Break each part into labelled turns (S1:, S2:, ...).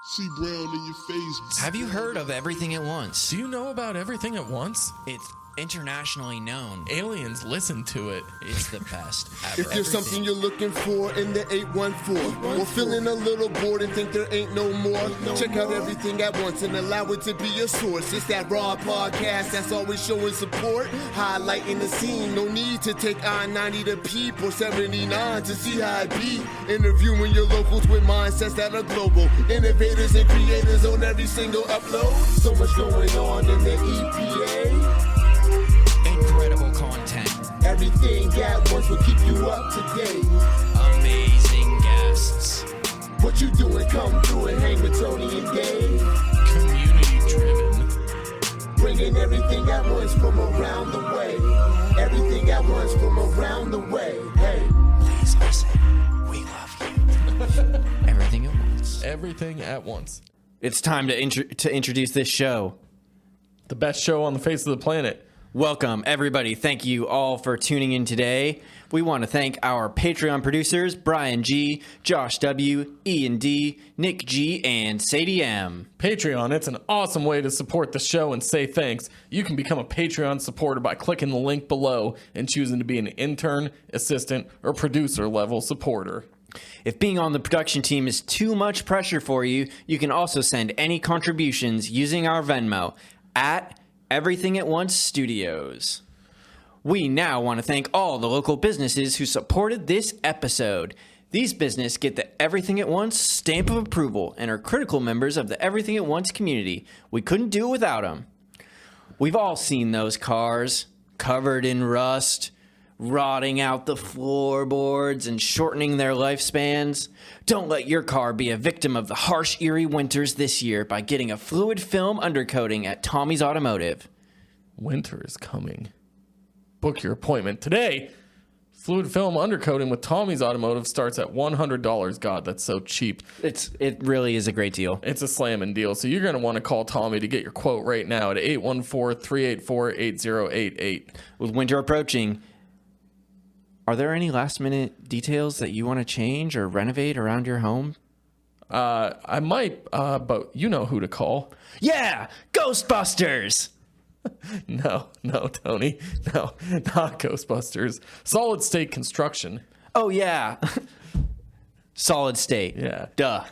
S1: CEE Brown in your face.
S2: Have you heard of Everything at Once?
S3: Do you know about Everything at Once?
S2: It's internationally known.
S3: Aliens listen to it.
S2: It's the best ever.
S1: If there's something you're looking for in the 814, or feeling a little bored and think there ain't no more, check out Everything at Once and allow it to be your source. It's that raw podcast that's always showing support, highlighting the scene. No need to take I-90 to Peep or 79 to see how it be. Interviewing your locals with mindsets that are global. Innovators and creators on every single upload. So much going on in the EPA.
S2: Incredible content.
S1: Everything at Once will keep you up to date.
S2: Amazing guests.
S1: What you doing? Come through and hang with Tony and Dave.
S3: Community driven.
S1: Bringing everything at once from around the way. Everything at once from around the way. Hey.
S2: Please listen. We love you. Everything at Once.
S3: Everything at Once.
S2: It's time to introduce this show.
S3: The best show on the face of the planet.
S2: Welcome, everybody. Thank you all for tuning in today. We want to thank our Patreon producers, Brian G., Josh W., Ian D., Nick G., and Sadie M.
S3: Patreon, it's an awesome way to support the show and say thanks. You can become a Patreon supporter by clicking the link below and choosing to be an intern, assistant, or producer level supporter.
S2: If being on the production team is too much pressure for you, you can also send any contributions using our Venmo at Everything at Once Studios. We now want to thank all the local businesses who supported this episode. These businesses get the Everything at Once stamp of approval and are critical members of the Everything at Once community. We couldn't do it without them. We've all seen those cars covered in rust, rotting out the floorboards and shortening their lifespans. Don't let your car be a victim of the harsh, eerie winters this year by getting a fluid film undercoating at Tommy's Automotive.
S3: Winter is coming. Book your appointment today. Fluid film undercoating with Tommy's Automotive starts at $100. God, that's so cheap.
S2: It really is a great deal.
S3: It's a slamming deal. So you're going to want to call Tommy to get your quote right now at 814-384-8088.
S2: With winter approaching, are there any last-minute details that you want to change or renovate around your home?
S3: I might, but you know who to call.
S2: Yeah! Ghostbusters!
S3: No, Tony. No, not Ghostbusters. Solid State Construction.
S2: Oh, yeah. Solid State.
S3: Yeah.
S2: Duh.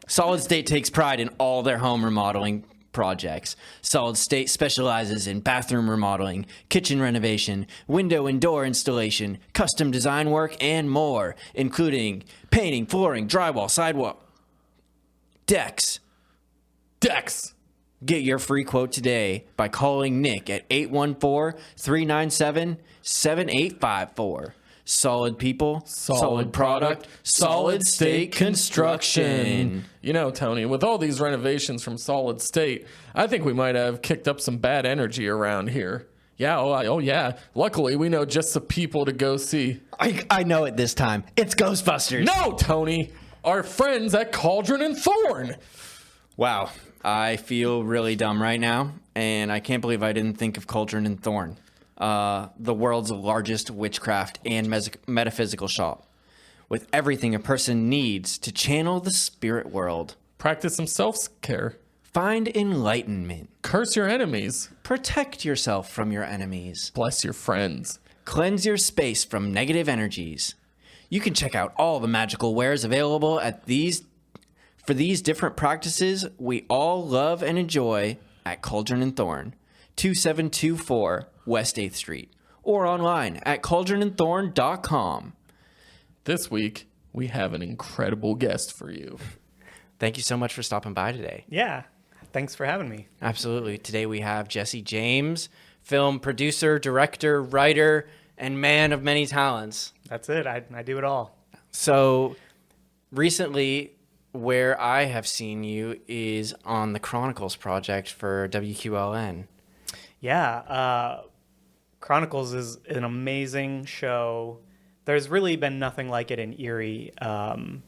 S2: Solid State takes pride in all their home remodeling projects. Solid State specializes in bathroom remodeling, kitchen renovation, window and door installation, custom design work, and more, including painting, flooring, drywall, sidewalk, decks. Get your free quote today by calling Nick at 814-397-7854. Solid people, solid product, Solid State Construction.
S3: You know, Tony, with all these renovations from Solid State, I think we might have kicked up some bad energy around here. Yeah, oh yeah. Luckily, we know just the people to go see.
S2: I know it this time. It's Ghostbusters.
S3: No, Tony! Our friends at Cauldron and Thorne.
S2: Wow, I feel really dumb right now, and I can't believe I didn't think of Cauldron and Thorne. The world's largest witchcraft and metaphysical shop, with everything a person needs to channel the spirit world.
S3: Practice some self-care.
S2: Find enlightenment.
S3: Curse your enemies.
S2: Protect yourself from your enemies.
S3: Bless your friends.
S2: Cleanse your space from negative energies. You can check out all the magical wares available for these different practices we all love and enjoy at Cauldron and Thorne, 2724 West 8th Street, or online at cauldronandthorne.com.
S3: This week, we have an incredible guest for you.
S2: Thank you so much for stopping by today.
S4: Yeah, thanks for having me.
S2: Absolutely. Today we have Jesse James, film producer, director, writer, and man of many talents.
S4: That's it. I do it all.
S2: So recently, where I have seen you is on the Chronicles project for WQLN.
S4: Yeah, Chronicles is an amazing show. There's really been nothing like it in Erie, and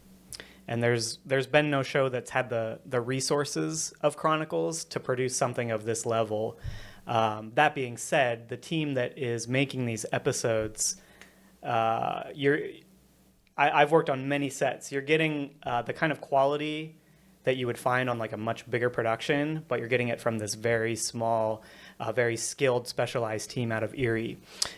S4: there's been no show that's had the resources of Chronicles to produce something of this level. That being said, the team that is making these episodes, I've worked on many sets. You're getting the kind of quality that you would find on like a much bigger production, but you're getting it from this very small, very skilled, specialized team out of Erie.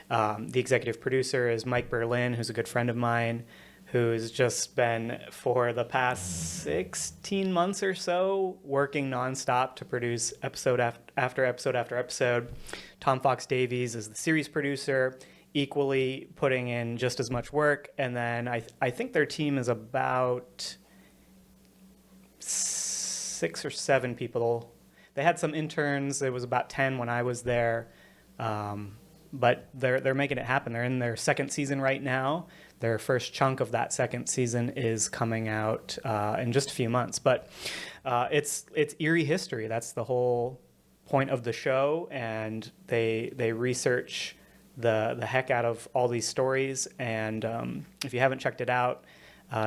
S4: The executive producer is Mike Berlin, who's a good friend of mine, who's just been, for the past 16 months or so, working nonstop to produce episode after episode after episode. Tom Fox Davies is the series producer, equally putting in just as much work. And then I think their team is about 6 or 7 people. They had some interns. It was about 10 when I was there. But they're making it happen. They're in their second season right now. Their first chunk of that second season is coming out in just a few months. But it's Erie history. That's the whole point of the show. And they research the heck out of all these stories. And if you haven't checked it out,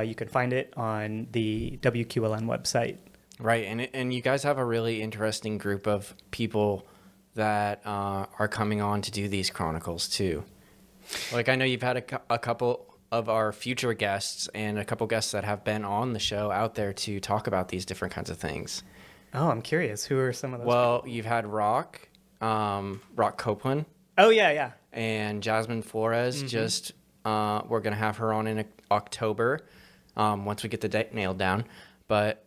S4: you can find it on the WQLN website.
S2: Right, and you guys have a really interesting group of people that are coming on to do these Chronicles too. Like, I know you've had a couple of our future guests and a couple guests that have been on the show out there to talk about these different kinds of things.
S4: Oh, I'm curious. Who are some of those
S2: Well,
S4: people?
S2: you've had Rock Copeland.
S4: Oh, yeah.
S2: And Jasmine Flores. Just we're gonna have her on in October once we get the date nailed down. But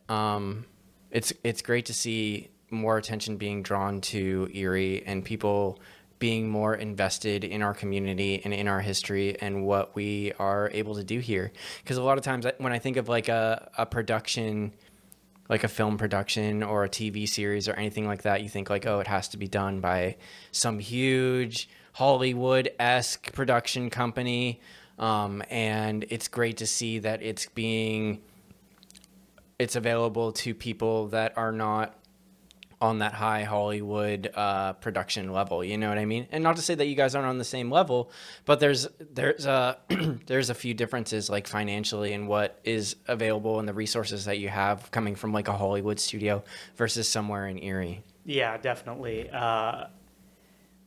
S2: it's great to see more attention being drawn to Erie and people being more invested in our community and in our history and what we are able to do here. Because a lot of times when I think of like a production, like a film production or a TV series or anything like that, you think like, oh, it has to be done by some huge Hollywood-esque production company. And it's great to see that it's available to people that are not on that high Hollywood production level, you know what I mean? And not to say that you guys aren't on the same level, but there's a few differences, like financially, and what is available and the resources that you have coming from like a Hollywood studio versus somewhere in Erie.
S4: Yeah, definitely.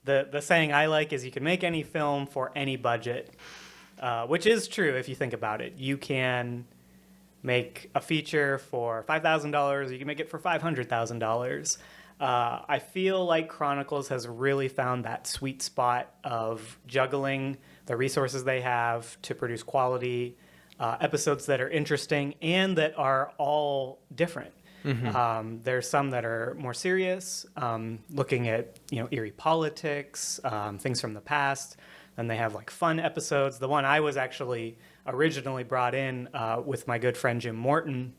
S4: The saying I like is you can make any film for any budget, which is true if you think about it. You can make a feature for $5,000, you can make it for $500,000. I feel like Chronicles has really found that sweet spot of juggling the resources they have to produce quality episodes that are interesting and that are all different. There's some that are more serious, looking at Erie politics, things from the past. Then they have like fun episodes. The one I was actually originally brought in with my good friend Jim Morton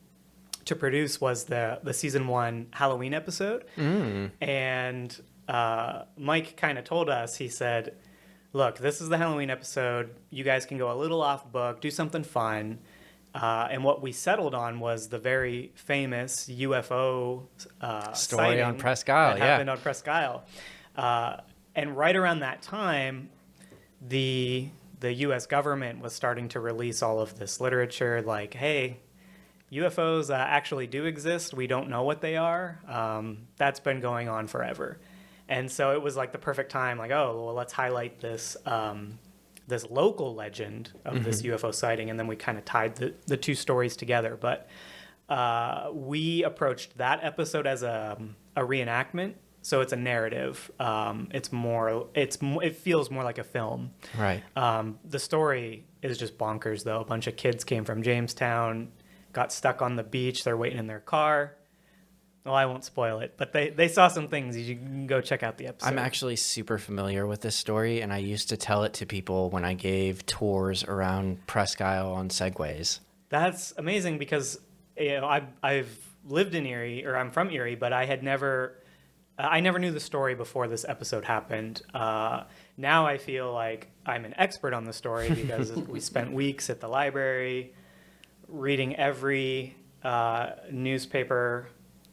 S4: to produce was the season 1 Halloween episode. And Mike kind of told us, he said, look, this is the Halloween episode. You guys can go a little off book, do something fun. And what we settled on was the very famous UFO
S2: Story on
S4: sighting
S2: Presque Isle,
S4: that happened on Presque Isle. And right around that time, the U.S. government was starting to release all of this literature like, hey, UFOs actually do exist. We don't know what they are. That's been going on forever. And so it was like the perfect time, like, oh, well, let's highlight this this local legend of this UFO sighting. And then we kind of tied the two stories together. But we approached that episode as a reenactment. So it's a narrative. It feels more like a film.
S2: Right.
S4: The story is just bonkers, though. A bunch of kids came from Jamestown, got stuck on the beach. They're waiting in their car. Well, I won't spoil it, but they saw some things. You can go check out the episode. I'm
S2: actually super familiar with this story, and I used to tell it to people when I gave tours around Presque Isle on Segways.
S4: That's amazing because I've lived in Erie, or I'm from Erie, but I never knew the story before this episode happened. Now I feel like I'm an expert on the story because we spent weeks at the library reading every newspaper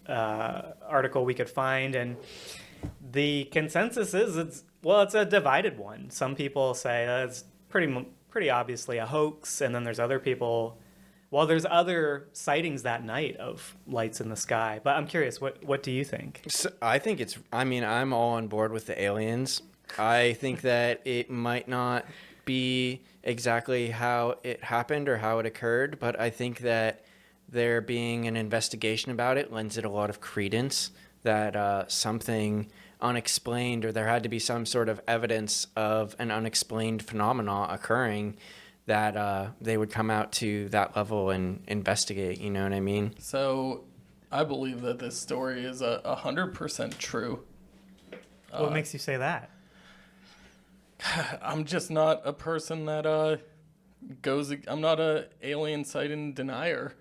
S4: article we could find, and the consensus is it's a divided one. Some people say that's pretty obviously a hoax, and then there's other people. Well, there's other sightings that night of lights in the sky, but I'm curious, what do you think?
S2: So I think I'm all on board with the aliens. I think that it might not be exactly how it happened or how it occurred, but I think that there being an investigation about it lends it a lot of credence that something unexplained, or there had to be some sort of evidence of an unexplained phenomena occurring, that they would come out to that level and investigate. You know what I mean?
S3: So I believe that this story is 100% true.
S4: What makes you say that?
S3: I'm just not a person that I'm not a alien sighting denier.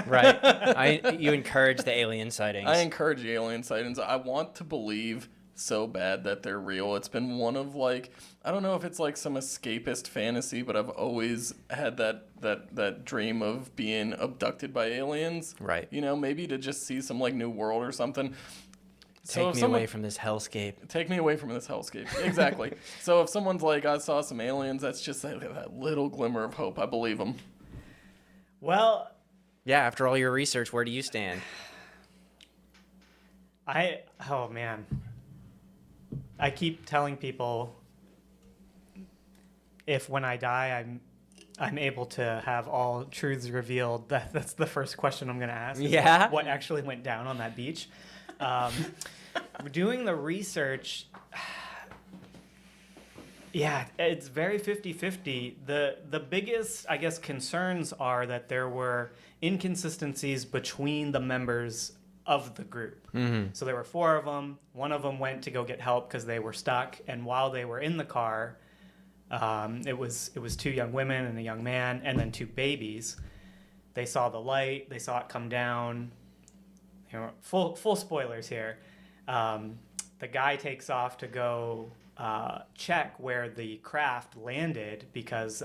S2: Right. You encourage the alien sightings.
S3: I encourage alien sightings. I want to believe so bad that they're real. It's been one of, like, I don't know if it's like some escapist fantasy, but I've always had that dream of being abducted by aliens.
S2: Right.
S3: You know, maybe to just see some like new world or something.
S2: Take me away from this hellscape.
S3: Take me away from this hellscape. Exactly. So if someone's like, I saw some aliens, that's just that little glimmer of hope. I believe them.
S4: Well,
S2: Yeah, after all your research, where do you stand?
S4: Oh man. I keep telling people if when I die I'm able to have all truths revealed, that's the first question I'm going to ask.
S2: Yeah?
S4: What actually went down on that beach? Doing the research, yeah, it's very 50-50. The biggest, I guess, concerns are that there were inconsistencies between the members of the group.
S2: Mm-hmm.
S4: So there were 4 of them. One of them went to go get help because they were stuck. And while they were in the car, it was 2 young women and a young man, and then 2 babies. They saw the light. They saw it come down. You know, full spoilers here. The guy takes off to go check where the craft landed because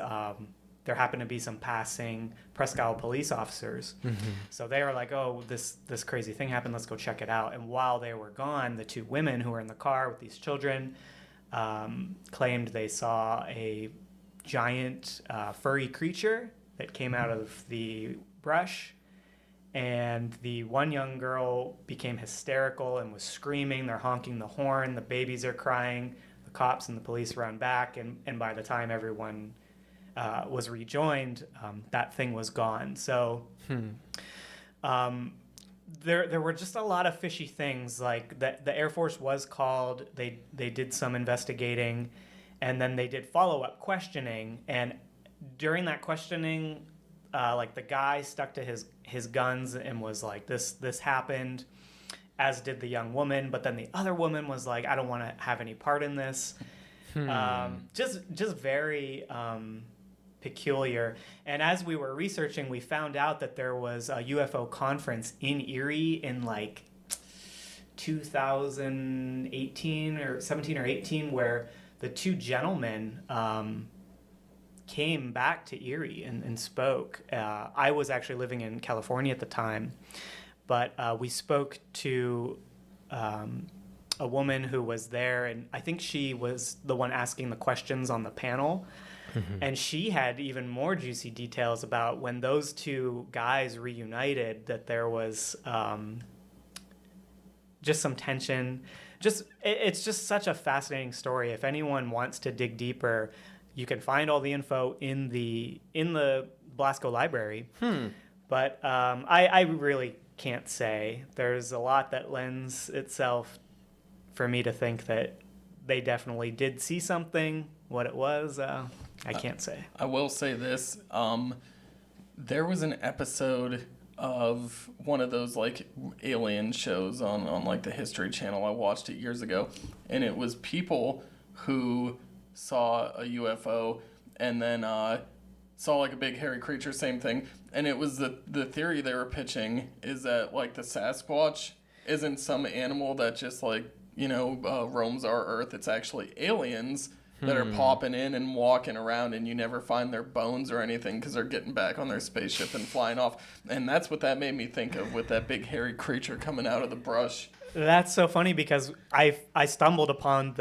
S4: there happened to be some passing Presque Isle police officers. Mm-hmm. So they were like, oh, this crazy thing happened. Let's go check it out. And while they were gone, the 2 women who were in the car with these children claimed they saw a giant furry creature that came out of the brush. And the one young girl became hysterical and was screaming. They're honking the horn. The babies are crying. The cops and the police run back. And by the time everyone was rejoined, that thing was gone. So there were just a lot of fishy things. Like the Air Force was called. They did some investigating. And then they did follow-up questioning. And during that questioning, like the guy stuck to his guns and was like, this happened, as did the young woman. But then the other woman was like, I don't want to have any part in this. Just very peculiar. And as we were researching, we found out that there was a UFO conference in Erie in like 2018 or 17 or 18 where the 2 gentlemen came back to Erie and spoke. I was actually living in California at the time, but we spoke to a woman who was there, and I think she was the one asking the questions on the panel. Mm-hmm. And she had even more juicy details about when those 2 guys reunited, that there was just some tension. It's just such a fascinating story. If anyone wants to dig deeper, you can find all the info in the Blasco Library. But I really can't say. There's a lot that lends itself for me to think that they definitely did see something. What it was, I can't say.
S3: I will say this. There was an episode of one of those like alien shows on like the History Channel. I watched it years ago, and it was people who saw a UFO and then saw like a big hairy creature, same thing. And it was the theory they were pitching is that like the Sasquatch isn't some animal that just like, you know, roams our earth. It's actually aliens that are popping in and walking around, and you never find their bones or anything because they're getting back on their spaceship and flying off. And that's what that made me think of, with that big hairy creature coming out of the brush.
S4: That's so funny because I stumbled upon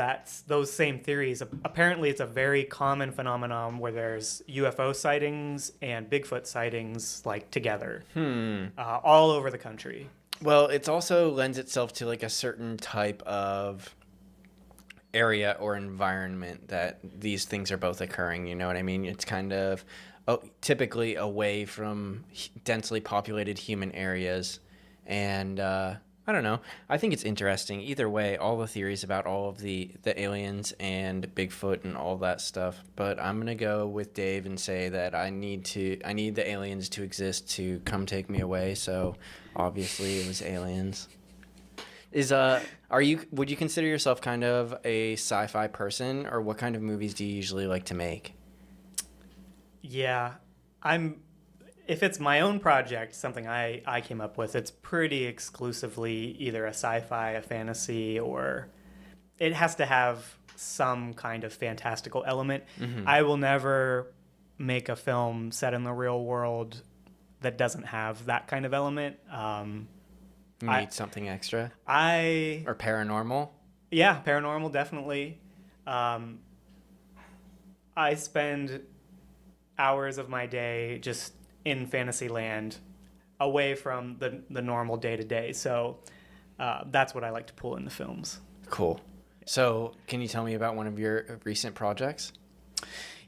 S4: those same theories. Apparently, it's a very common phenomenon where there's UFO sightings and Bigfoot sightings like together, all over the country.
S2: Well, it also lends itself to like a certain type of area or environment that these things are both occurring. You know what I mean? It's kind of typically away from densely populated human areas. And I don't know. I think it's interesting. Either way, all the theories about all of the aliens and Bigfoot and all that stuff. But I'm gonna go with Dave and say that I need the aliens to exist to come take me away. So obviously it was aliens. Would you consider yourself kind of a sci-fi person, or what kind of movies do you usually like to make?
S4: Yeah, if it's my own project, something I came up with, it's pretty exclusively either a sci-fi, a fantasy, or it has to have some kind of fantastical element.
S2: Mm-hmm.
S4: I will never make a film set in the real world that doesn't have that kind of element.
S2: You need something extra?
S4: Or
S2: paranormal?
S4: Yeah, paranormal, definitely. I spend hours of my day just in fantasy land, away from the normal day-to-day. So that's what I like to pull in the films.
S2: Cool. So can you tell me about one of your recent projects?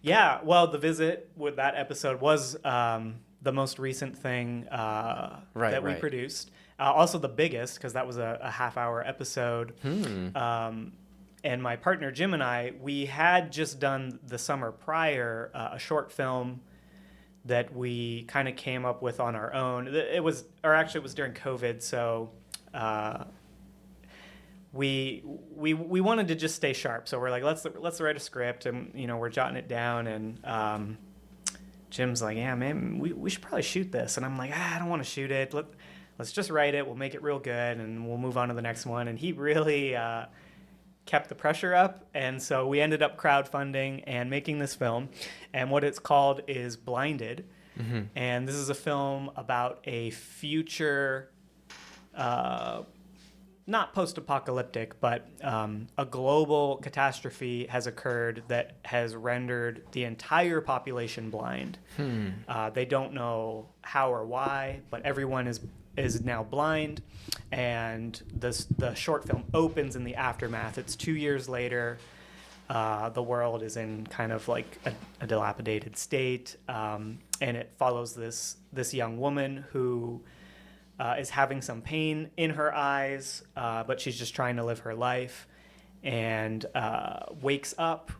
S4: Yeah, well, The Visit with that episode was the most recent thing that we produced. Also the biggest, because that was a half-hour episode. And my partner Jim and I, we had just done the summer prior a short film that we kind of came up with on our own. It was during COVID, so we wanted to just stay sharp. So we're like, let's write a script, and we're jotting it down. And Jim's like, yeah, man, we should probably shoot this. And I'm like, I don't want to shoot it. Let's just write it. We'll make it real good, and we'll move on to the next one. And he really kept the pressure up, and so we ended up crowdfunding and making this film. And what it's called is Blinded. Mm-hmm. And this is a film about a future, not post-apocalyptic, but a global catastrophe has occurred that has rendered the entire population blind. They don't know how or why, but everyone is now blind. And the short film opens in the aftermath. It's 2 years later. The world is in kind of like a dilapidated state, and it follows this young woman who is having some pain in her eyes, but she's just trying to live her life, and wakes up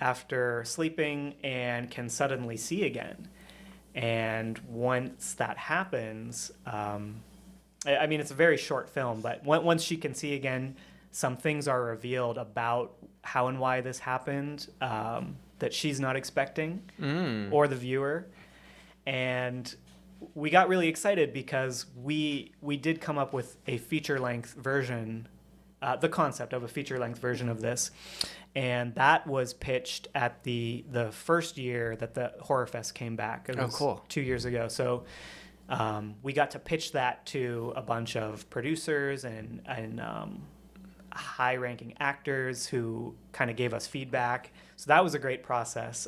S4: after sleeping and can suddenly see again. And once that happens, I mean, it's a very short film, but once she can see again, some things are revealed about how and why this happened that she's not expecting, or the viewer. And we got really excited because we did come up with a feature-length version, the concept of a feature-length version of this. And that was pitched at the first year that the Horror Fest came back. It was
S2: cool.
S4: 2 years ago. So we got to pitch that to a bunch of producers and high-ranking actors who kind of gave us feedback. So that was a great process.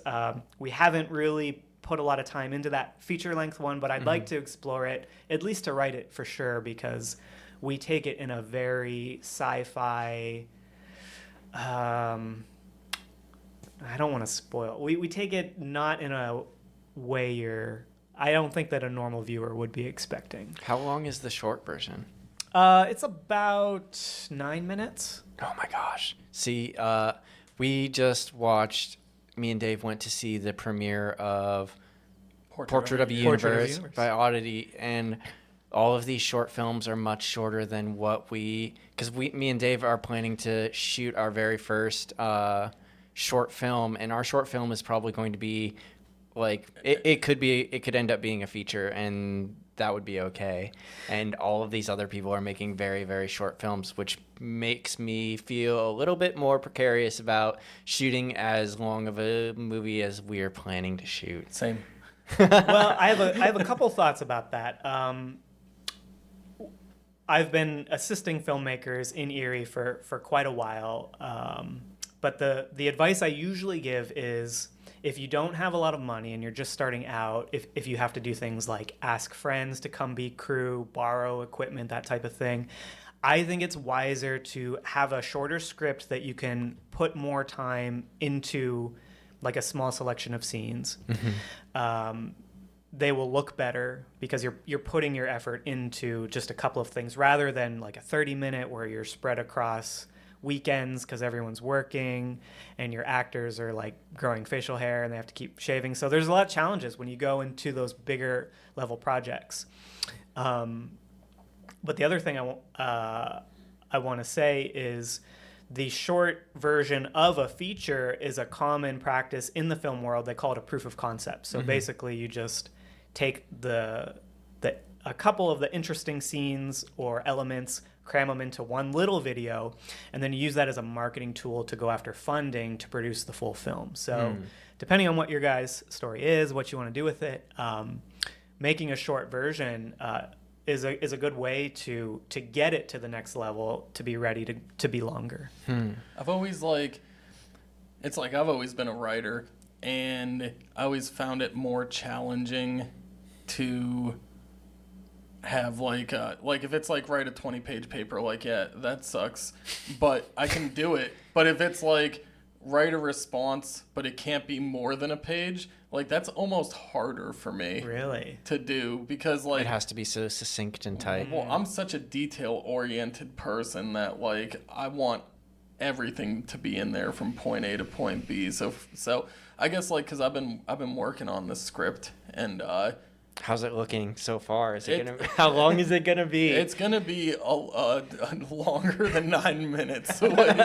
S4: We haven't really put a lot of time into that feature-length one, but I'd like to explore it, at least to write it for sure, because we take it in a very sci-fi... I don't want to spoil. We take it not in a way I don't think that a normal viewer would be expecting.
S2: How long is the short version?
S4: It's about 9 minutes.
S2: Oh my gosh. See, we just watched, me and Dave went to see the premiere of Portrait of a Universe by Oddity, and all of these short films are much shorter than because me and Dave are planning to shoot our very first short film, and our short film is probably going to be like, it could end up being a feature, and that would be okay. And all of these other people are making very, very short films, which makes me feel a little bit more precarious about shooting as long of a movie as we are planning to shoot.
S3: Same.
S4: Well, I have a couple thoughts about that. I've been assisting filmmakers in Erie for quite a while, but the advice I usually give is, if you don't have a lot of money and you're just starting out, if you have to do things like ask friends to come be crew, borrow equipment, that type of thing, I think it's wiser to have a shorter script that you can put more time into like a small selection of scenes. They will look better because you're putting your effort into just a couple of things rather than like a 30-minute where you're spread across weekends because everyone's working and your actors are like growing facial hair and they have to keep shaving. So there's a lot of challenges when you go into those bigger level projects. But the other thing I want to say is the short version of a feature is a common practice in the film world. They call it a proof of concept. So basically you just take a couple of the interesting scenes or elements, cram them into one little video, and then use that as a marketing tool to go after funding to produce the full film. So depending on what your guys' story is, what you want to do with it, making a short version is a good way to get it to the next level, to be ready to be longer.
S3: I've always I've always been a writer, and I always found it more challenging to have like if it's like write a 20-page paper, like, yeah, that sucks, but I can do it. But if it's like write a response, but it can't be more than a page, like that's almost harder for me
S4: Really?
S3: to do, because like
S2: It has to be so succinct and tight.
S3: well, I'm such a detail-oriented person that like I want everything to be in there from point A to point B. So I guess like because I've been working on this script, and
S2: How's it looking so far? How long is it gonna be?
S3: it's gonna be longer than 9 minutes. So like,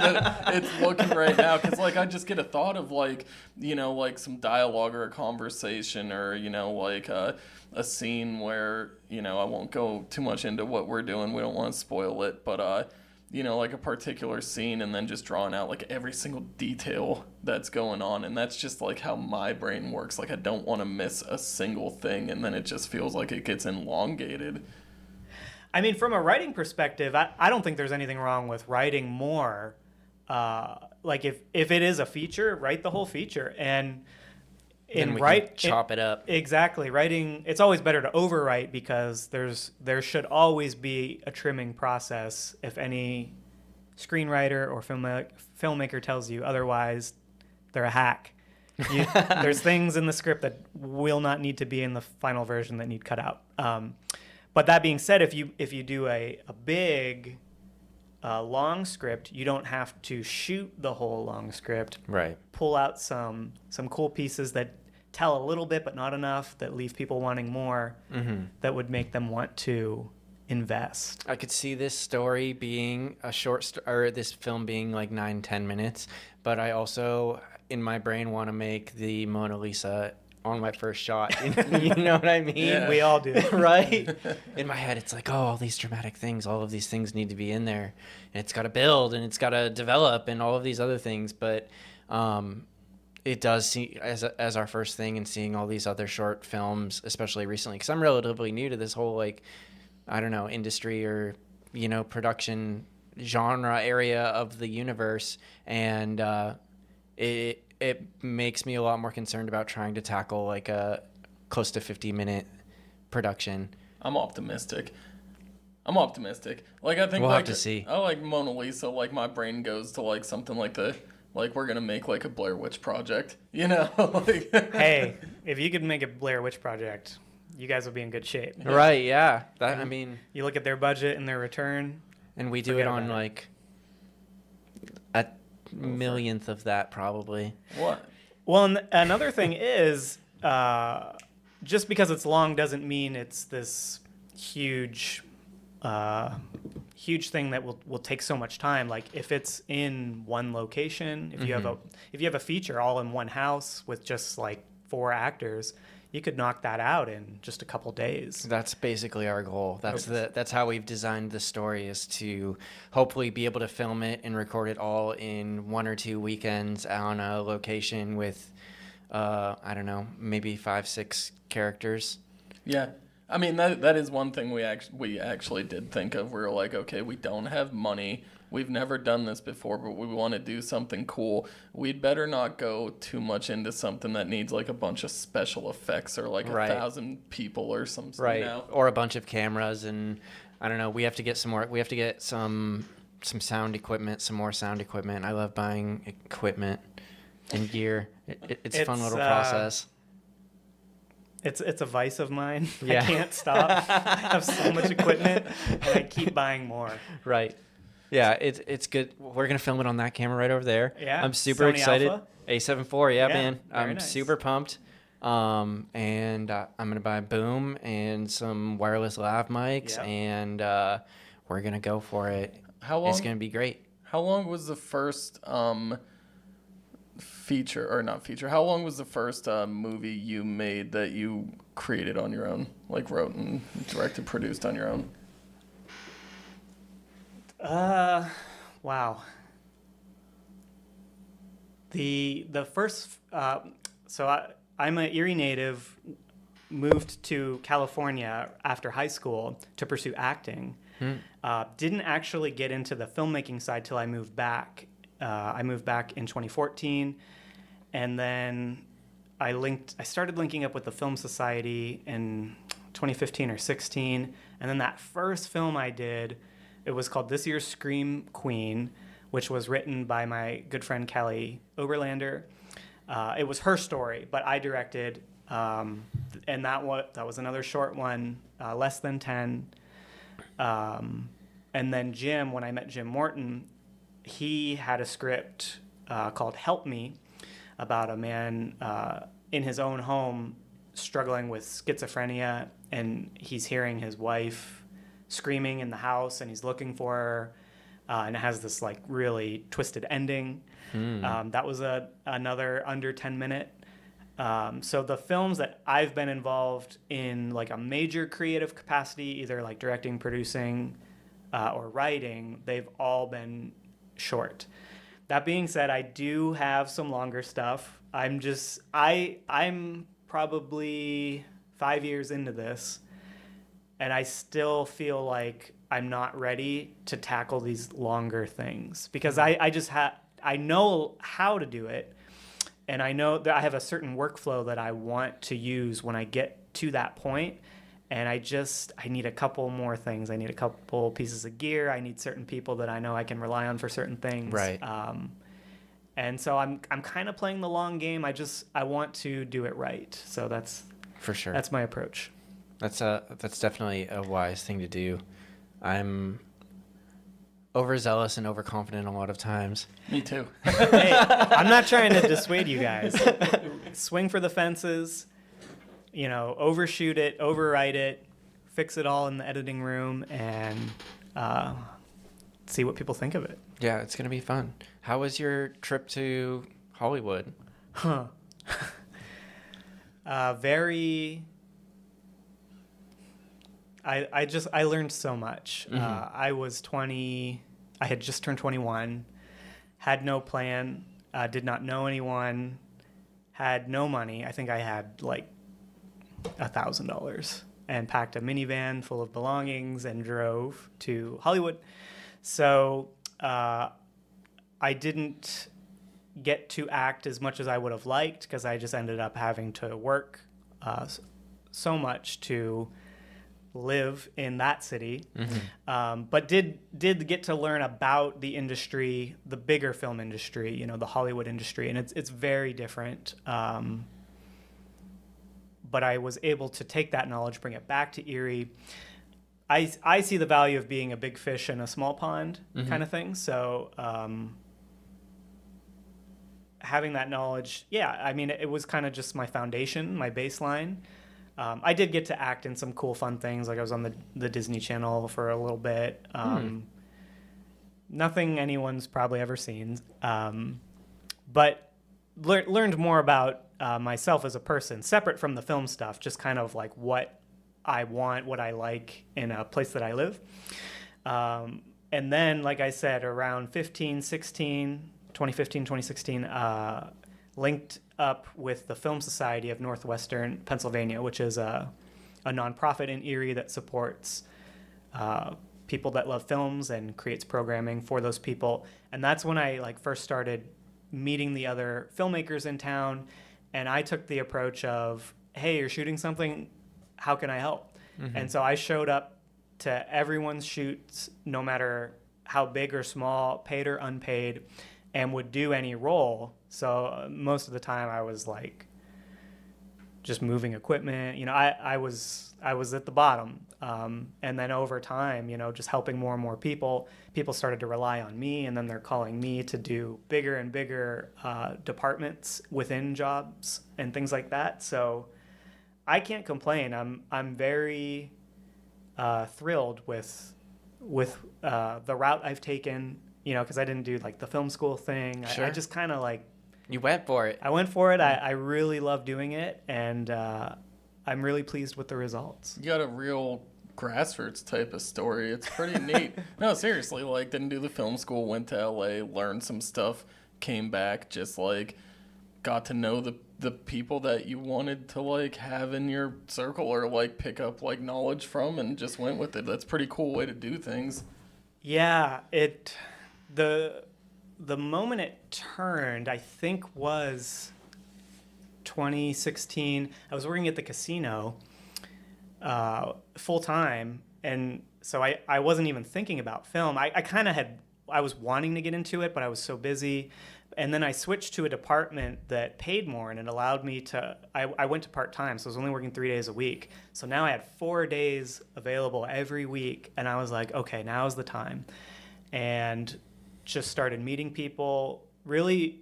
S3: it's looking right now, because like I just get a thought of like, you know, like some dialogue or a conversation, or you know, like a scene where, you know, I won't go too much into what we're doing. We don't want to spoil it, but you know, like a particular scene, and then just drawing out like every single detail that's going on. And that's just like how my brain works. Like I don't want to miss a single thing, and then it just feels like it gets elongated.
S4: I mean, from a writing perspective, I don't think there's anything wrong with writing more. Like if it is a feature, write the whole feature, and
S2: chop it up.
S4: Exactly. Writing, it's always better to overwrite, because there should always be a trimming process. If any screenwriter or filmmaker tells you otherwise, they're a hack. There's things in the script that will not need to be in the final version that need cut out. But that being said, if you do a big long script, you don't have to shoot the whole long script.
S2: Right.
S4: Pull out some cool pieces that tell a little bit but not enough, that leave people wanting more, that would make them want to invest.
S2: I could see this story being a or this film being like 9-10 minutes, but I also in my brain want to make the Mona Lisa on my first shot. You know what I mean?
S3: Yeah.
S4: We all do.
S2: Right? In my head, it's like, oh, all these dramatic things, all of these things need to be in there. And it's got to build, and it's got to develop, and all of these other things. But it does seem, as our first thing, and seeing all these other short films, especially recently, because I'm relatively new to this whole, like, I don't know, industry or, you know, production genre area of the universe. And it makes me a lot more concerned about trying to tackle like a close to 50-minute production.
S3: I'm optimistic. Like I think
S2: we'll
S3: like
S2: have to see.
S3: I like Mona Lisa. Like my brain goes to like something like we're gonna make like a Blair Witch Project. You know. Like,
S4: Hey, if you could make a Blair Witch Project, you guys will be in good shape.
S2: Right? Yeah. That I mean.
S4: You look at their budget and their return.
S2: And we do
S4: Forget
S2: it on
S4: about it.
S2: like a millionth of that probably.
S3: what?
S4: Well, and another thing is, just because it's long doesn't mean it's this huge thing that will take so much time. Like if it's in one location, if you have a feature all in one house with just like 4 actors, you could knock that out in just a couple days.
S2: That's basically our goal. That's how we've designed the story, is to hopefully be able to film it and record it all in 1 or 2 weekends on a location with, I don't know, maybe 5-6 characters.
S3: Yeah. I mean, that is one thing we actually did think of. We were like, okay, we don't have money. We've never done this before, but we want to do something cool. We'd better not go too much into something that needs like a bunch of special effects or like
S2: Right.
S3: 1,000 people or something.
S2: Right.
S3: You know?
S2: Or a bunch of cameras, and I don't know, we have to get some more. We have to get some sound equipment, some more sound equipment. I love buying equipment. in gear. It's a fun
S4: It's,
S2: little process.
S4: It's a vice of mine.
S2: Yeah.
S4: I can't stop. I have so much equipment, and I keep buying more.
S2: Right. Yeah, it's good. We're gonna film it on that camera right over there.
S4: Yeah,
S2: I'm super
S4: Sony
S2: excited.
S4: Alpha?
S2: A7 IV, yeah,
S4: Yeah,
S2: man.
S4: very
S2: I'm
S4: nice.
S2: super pumped. And I'm gonna buy a boom and some wireless lav mics,
S4: Yep.
S2: and we're gonna go for it.
S3: How
S2: It's
S3: long?
S2: gonna be great.
S3: How long was the first feature or not feature? How long was the first movie you made that you created on your own, like wrote and directed, produced on your own?
S4: Wow. The first I'm an Erie native, moved to California after high school to pursue acting. Didn't actually get into the filmmaking side till I moved back. I moved back in 2014, and then I started linking up with the Film Society in 2015 or 16, and then that first film I did, it was called This Year's Scream Queen, which was written by my good friend Kelly Oberlander. It was her story, but I directed, and that was another short one, less than 10. And then Jim, when I met Jim Morton, he had a script called Help Me, about a man in his own home struggling with schizophrenia, and he's hearing his wife screaming in the house, and he's looking for her, and it has this like really twisted ending. That was another under 10-minute. So the films that I've been involved in, like a major creative capacity, either like directing, producing, or writing, they've all been short. That being said, I do have some longer stuff. I'm probably 5 years into this, and I still feel like I'm not ready to tackle these longer things because I know how to do it, and I know that I have a certain workflow that I want to use when I get to that point, and I need a couple more things. I need a couple pieces of gear. I need certain people that I know I can rely on for certain things.
S2: Right.
S4: And so I'm kind of playing the long game. I want to do it right. So that's
S2: For sure.
S4: that's my approach.
S2: That's definitely a wise thing to do. I'm overzealous and overconfident a lot of times.
S3: Me too.
S4: Hey, I'm not trying to dissuade you guys. Swing for the fences, overshoot it, overwrite it, fix it all in the editing room, and see what people think of it.
S2: Yeah, it's gonna be fun. How was your trip to Hollywood?
S4: Very. I learned so much. I was 20. I had just turned 21. Had no plan. Did not know anyone. Had no money. I think I had like $1,000 and packed a minivan full of belongings and drove to Hollywood. So I didn't get to act as much as I would have liked because I just ended up having to work so much to live in that city. But did get to learn about the industry, the bigger film industry, the Hollywood industry, and it's very different. But I was able to take that knowledge, bring it back to Erie. I see the value of being a big fish in a small pond kind of thing. So having that knowledge, it was kind of just my foundation, my baseline. I did get to act in some cool, fun things. Like I was on the Disney Channel for a little bit. Nothing anyone's probably ever seen. But learned more about myself as a person, separate from the film stuff, just kind of like what I want, what I like in a place that I live. And then, like I said, around 2015, 2016, linked up with the Film Society of Northwestern Pennsylvania, which is a nonprofit in Erie that supports people that love films and creates programming for those people. And that's when I first started meeting the other filmmakers in town. And I took the approach of, hey, you're shooting something, how can I help? And so I showed up to everyone's shoots, no matter how big or small, paid or unpaid, and would do any role. So most of the time I was like just moving equipment. I was at the bottom. And then over time, just helping more and more people started to rely on me, and then they're calling me to do bigger and bigger departments within jobs and things like that. So I can't complain. I'm very thrilled with the route I've taken, because I didn't do like the film school thing.
S2: Sure.
S4: I just kind of like,
S2: You went for it.
S4: I went for it. I really love doing it, and I'm really pleased with the results.
S3: You got a real grassroots type of story. It's pretty neat. No, seriously, like didn't do the film school, went to LA, learned some stuff, came back, just like got to know the people that you wanted to like have in your circle or like pick up like knowledge from, and just went with it. That's a pretty cool way to do things.
S4: Yeah, the moment it turned, I think, was 2016. I was working at the casino full time, and so I wasn't even thinking about film. I was wanting to get into it, but I was so busy. And then I switched to a department that paid more, and it allowed me to, I went to part-time, so I was only working 3 days a week. So now I had 4 days available every week, and I was like, okay, now's the time. And just started meeting people, really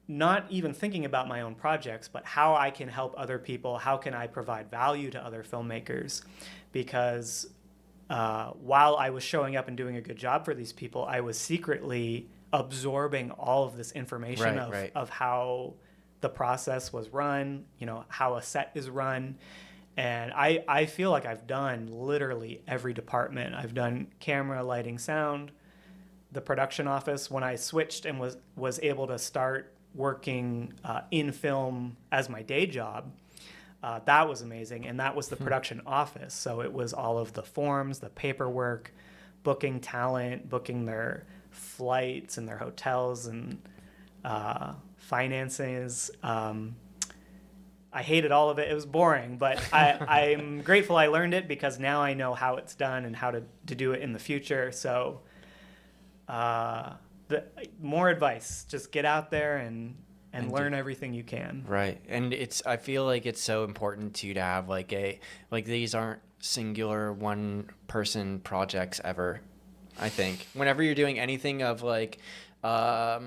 S4: not even thinking about my own projects, but how I can help other people, how can I provide value to other filmmakers. Because while I was showing up and doing a good job for these people, I was secretly absorbing all of this information of how the process was run, how a set is run. And I feel like I've done literally every department. I've done camera, lighting, sound, the production office. When I switched and was able to start working in film as my day job, that was amazing. And that was the production office. So it was all of the forms, the paperwork, booking talent, booking their flights and their hotels and finances. I hated all of it. It was boring, but I'm grateful I learned it, because now I know how it's done and how to do it in the future. So more advice, just get out there and learn everything you can.
S2: Right. And I feel like it's so important to have like these aren't singular one person projects ever. I think whenever you're doing anything of like a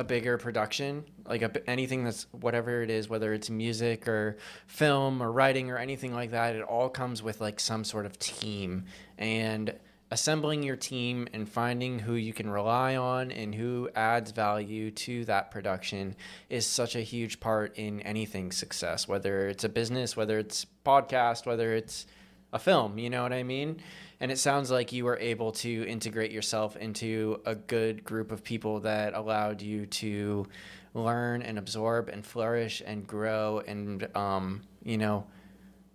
S2: bigger production, like anything that's whatever it is, whether it's music or film or writing or anything like that, it all comes with like some sort of team, and assembling your team and finding who you can rely on and who adds value to that production is such a huge part in anything success, whether it's a business, whether it's podcast, whether it's a film, you know what I mean? And it sounds like you were able to integrate yourself into a good group of people that allowed you to learn and absorb and flourish and grow and,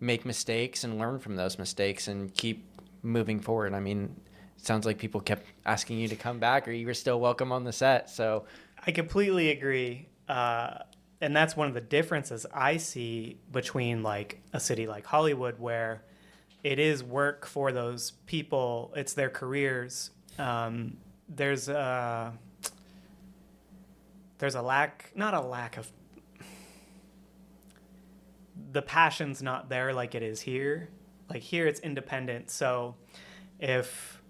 S2: make mistakes and learn from those mistakes and keep moving forward. I mean, it sounds like people kept asking you to come back, or you were still welcome on the set. So
S4: I completely agree. And that's one of the differences I see between like a city like Hollywood, where it is work for those people. It's their careers. There's a not a lack of, the passion's not there like it is here. Like here it's independent. So if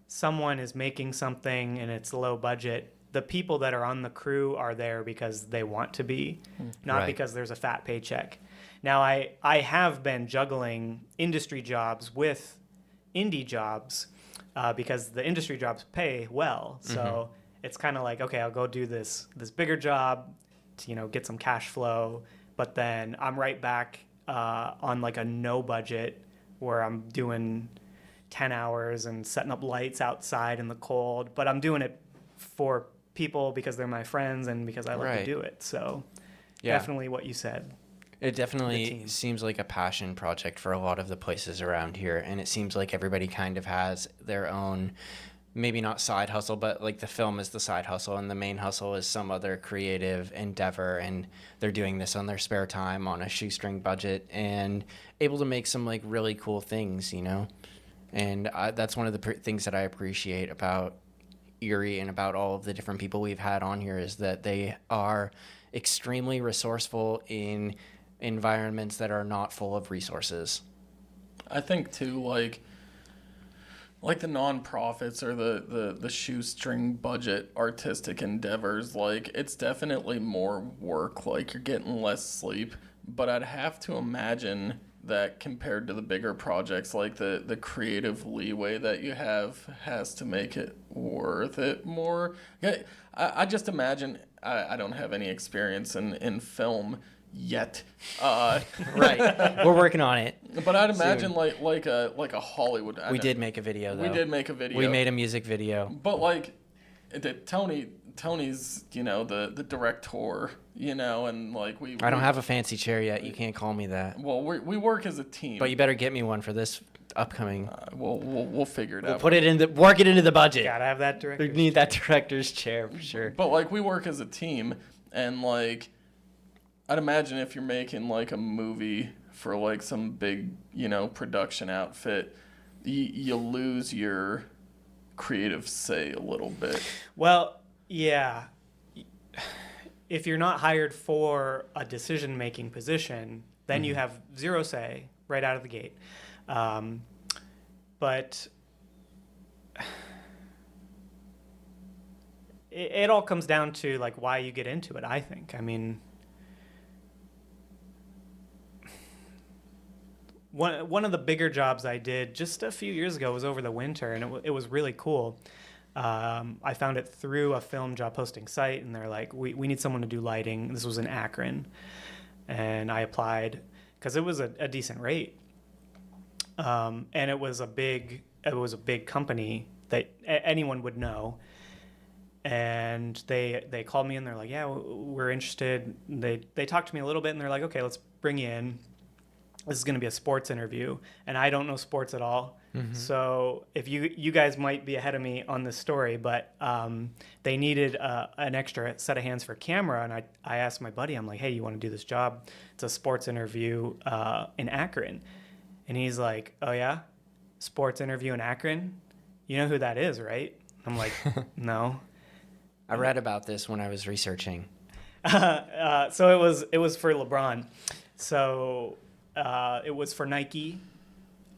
S4: someone is making something and it's low budget, the people that are on the crew are there because they want to be, not because there's a fat paycheck. Now, I have been juggling industry jobs with indie jobs because the industry jobs pay well. So it's kind of like, okay, I'll go do this bigger job to, get some cash flow. But then I'm right back on like a no budget where I'm doing 10 hours and setting up lights outside in the cold. But I'm doing it for people because they're my friends and because I love to do it. So definitely what you said.
S2: It definitely seems like a passion project for a lot of the places around here. And it seems like everybody kind of has their own, maybe not side hustle, but like the film is the side hustle and the main hustle is some other creative endeavor. And they're doing this on their spare time on a shoestring budget and able to make some like really cool things, And that's one of the things that I appreciate about Erie and about all of the different people we've had on here is that they are extremely resourceful in environments that are not full of resources.
S3: I think too, like the nonprofits or the shoestring budget artistic endeavors, like it's definitely more work. Like you're getting less sleep, but I'd have to imagine that compared to the bigger projects, like the creative leeway that you have has to make it worth it more. Yeah, I just imagine, I don't have any experience in film yet,
S2: Right. We're working on it.
S3: but I'd imagine like a Hollywood.
S2: We did make a video, though.
S3: We did make a video.
S2: We made a music video.
S3: But like, Tony's, the director, and like
S2: I don't have a fancy chair yet. You can't call me that.
S3: Well, we work as a team.
S2: But you better get me one for this upcoming.
S3: We'll figure it out.
S2: Put it work it into the budget.
S4: Gotta have that
S2: We
S4: director.
S2: need that director's chair for sure.
S3: But like, we work as a team, and like, I'd imagine if you're making like a movie for like some big, production outfit, you lose your creative say a little bit.
S4: Well, yeah. If you're not hired for a decision-making position, then you have zero say right out of the gate. But it all comes down to like why you get into it, I think. I mean, one of the bigger jobs I did just a few years ago was over the winter, and it was really cool. I found it through a film job posting site, and they're like, we need someone to do lighting. This was in Akron, and I applied because it was a decent rate, and it was a big company that anyone would know. And they called me and they're like, yeah, we're interested. They talked to me a little bit, and they're like, okay, let's bring you in. This is going to be a sports interview, and I don't know sports at all. Mm-hmm. So if you guys might be ahead of me on this story, but they needed an extra set of hands for camera, and I asked my buddy, I'm like, hey, you want to do this job? It's a sports interview in Akron. And he's like, oh yeah? Sports interview in Akron? You know who that is, right? I'm like, no.
S2: I read about this when I was researching.
S4: So it was for LeBron. So it was for Nike.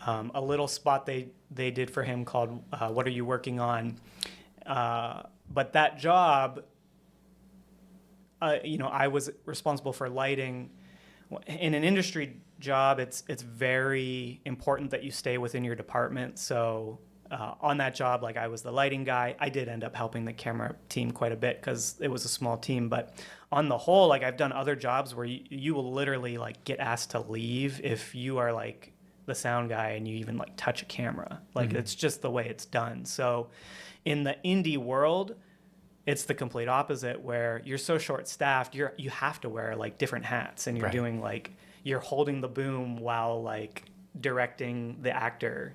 S4: A little spot they did for him called "What Are You Working On?" But that job, I was responsible for lighting. In an industry job, it's very important that you stay within your department. So on that job, like I was the lighting guy. I did end up helping the camera team quite a bit because it was a small team. But on the whole, like I've done other jobs where you will literally like get asked to leave if you are like the sound guy and you even like touch a camera. Like it's just the way it's done. So in the indie world, it's the complete opposite where you're so short staffed, you have to wear like different hats, and you're doing like, you're holding the boom while like directing the actor,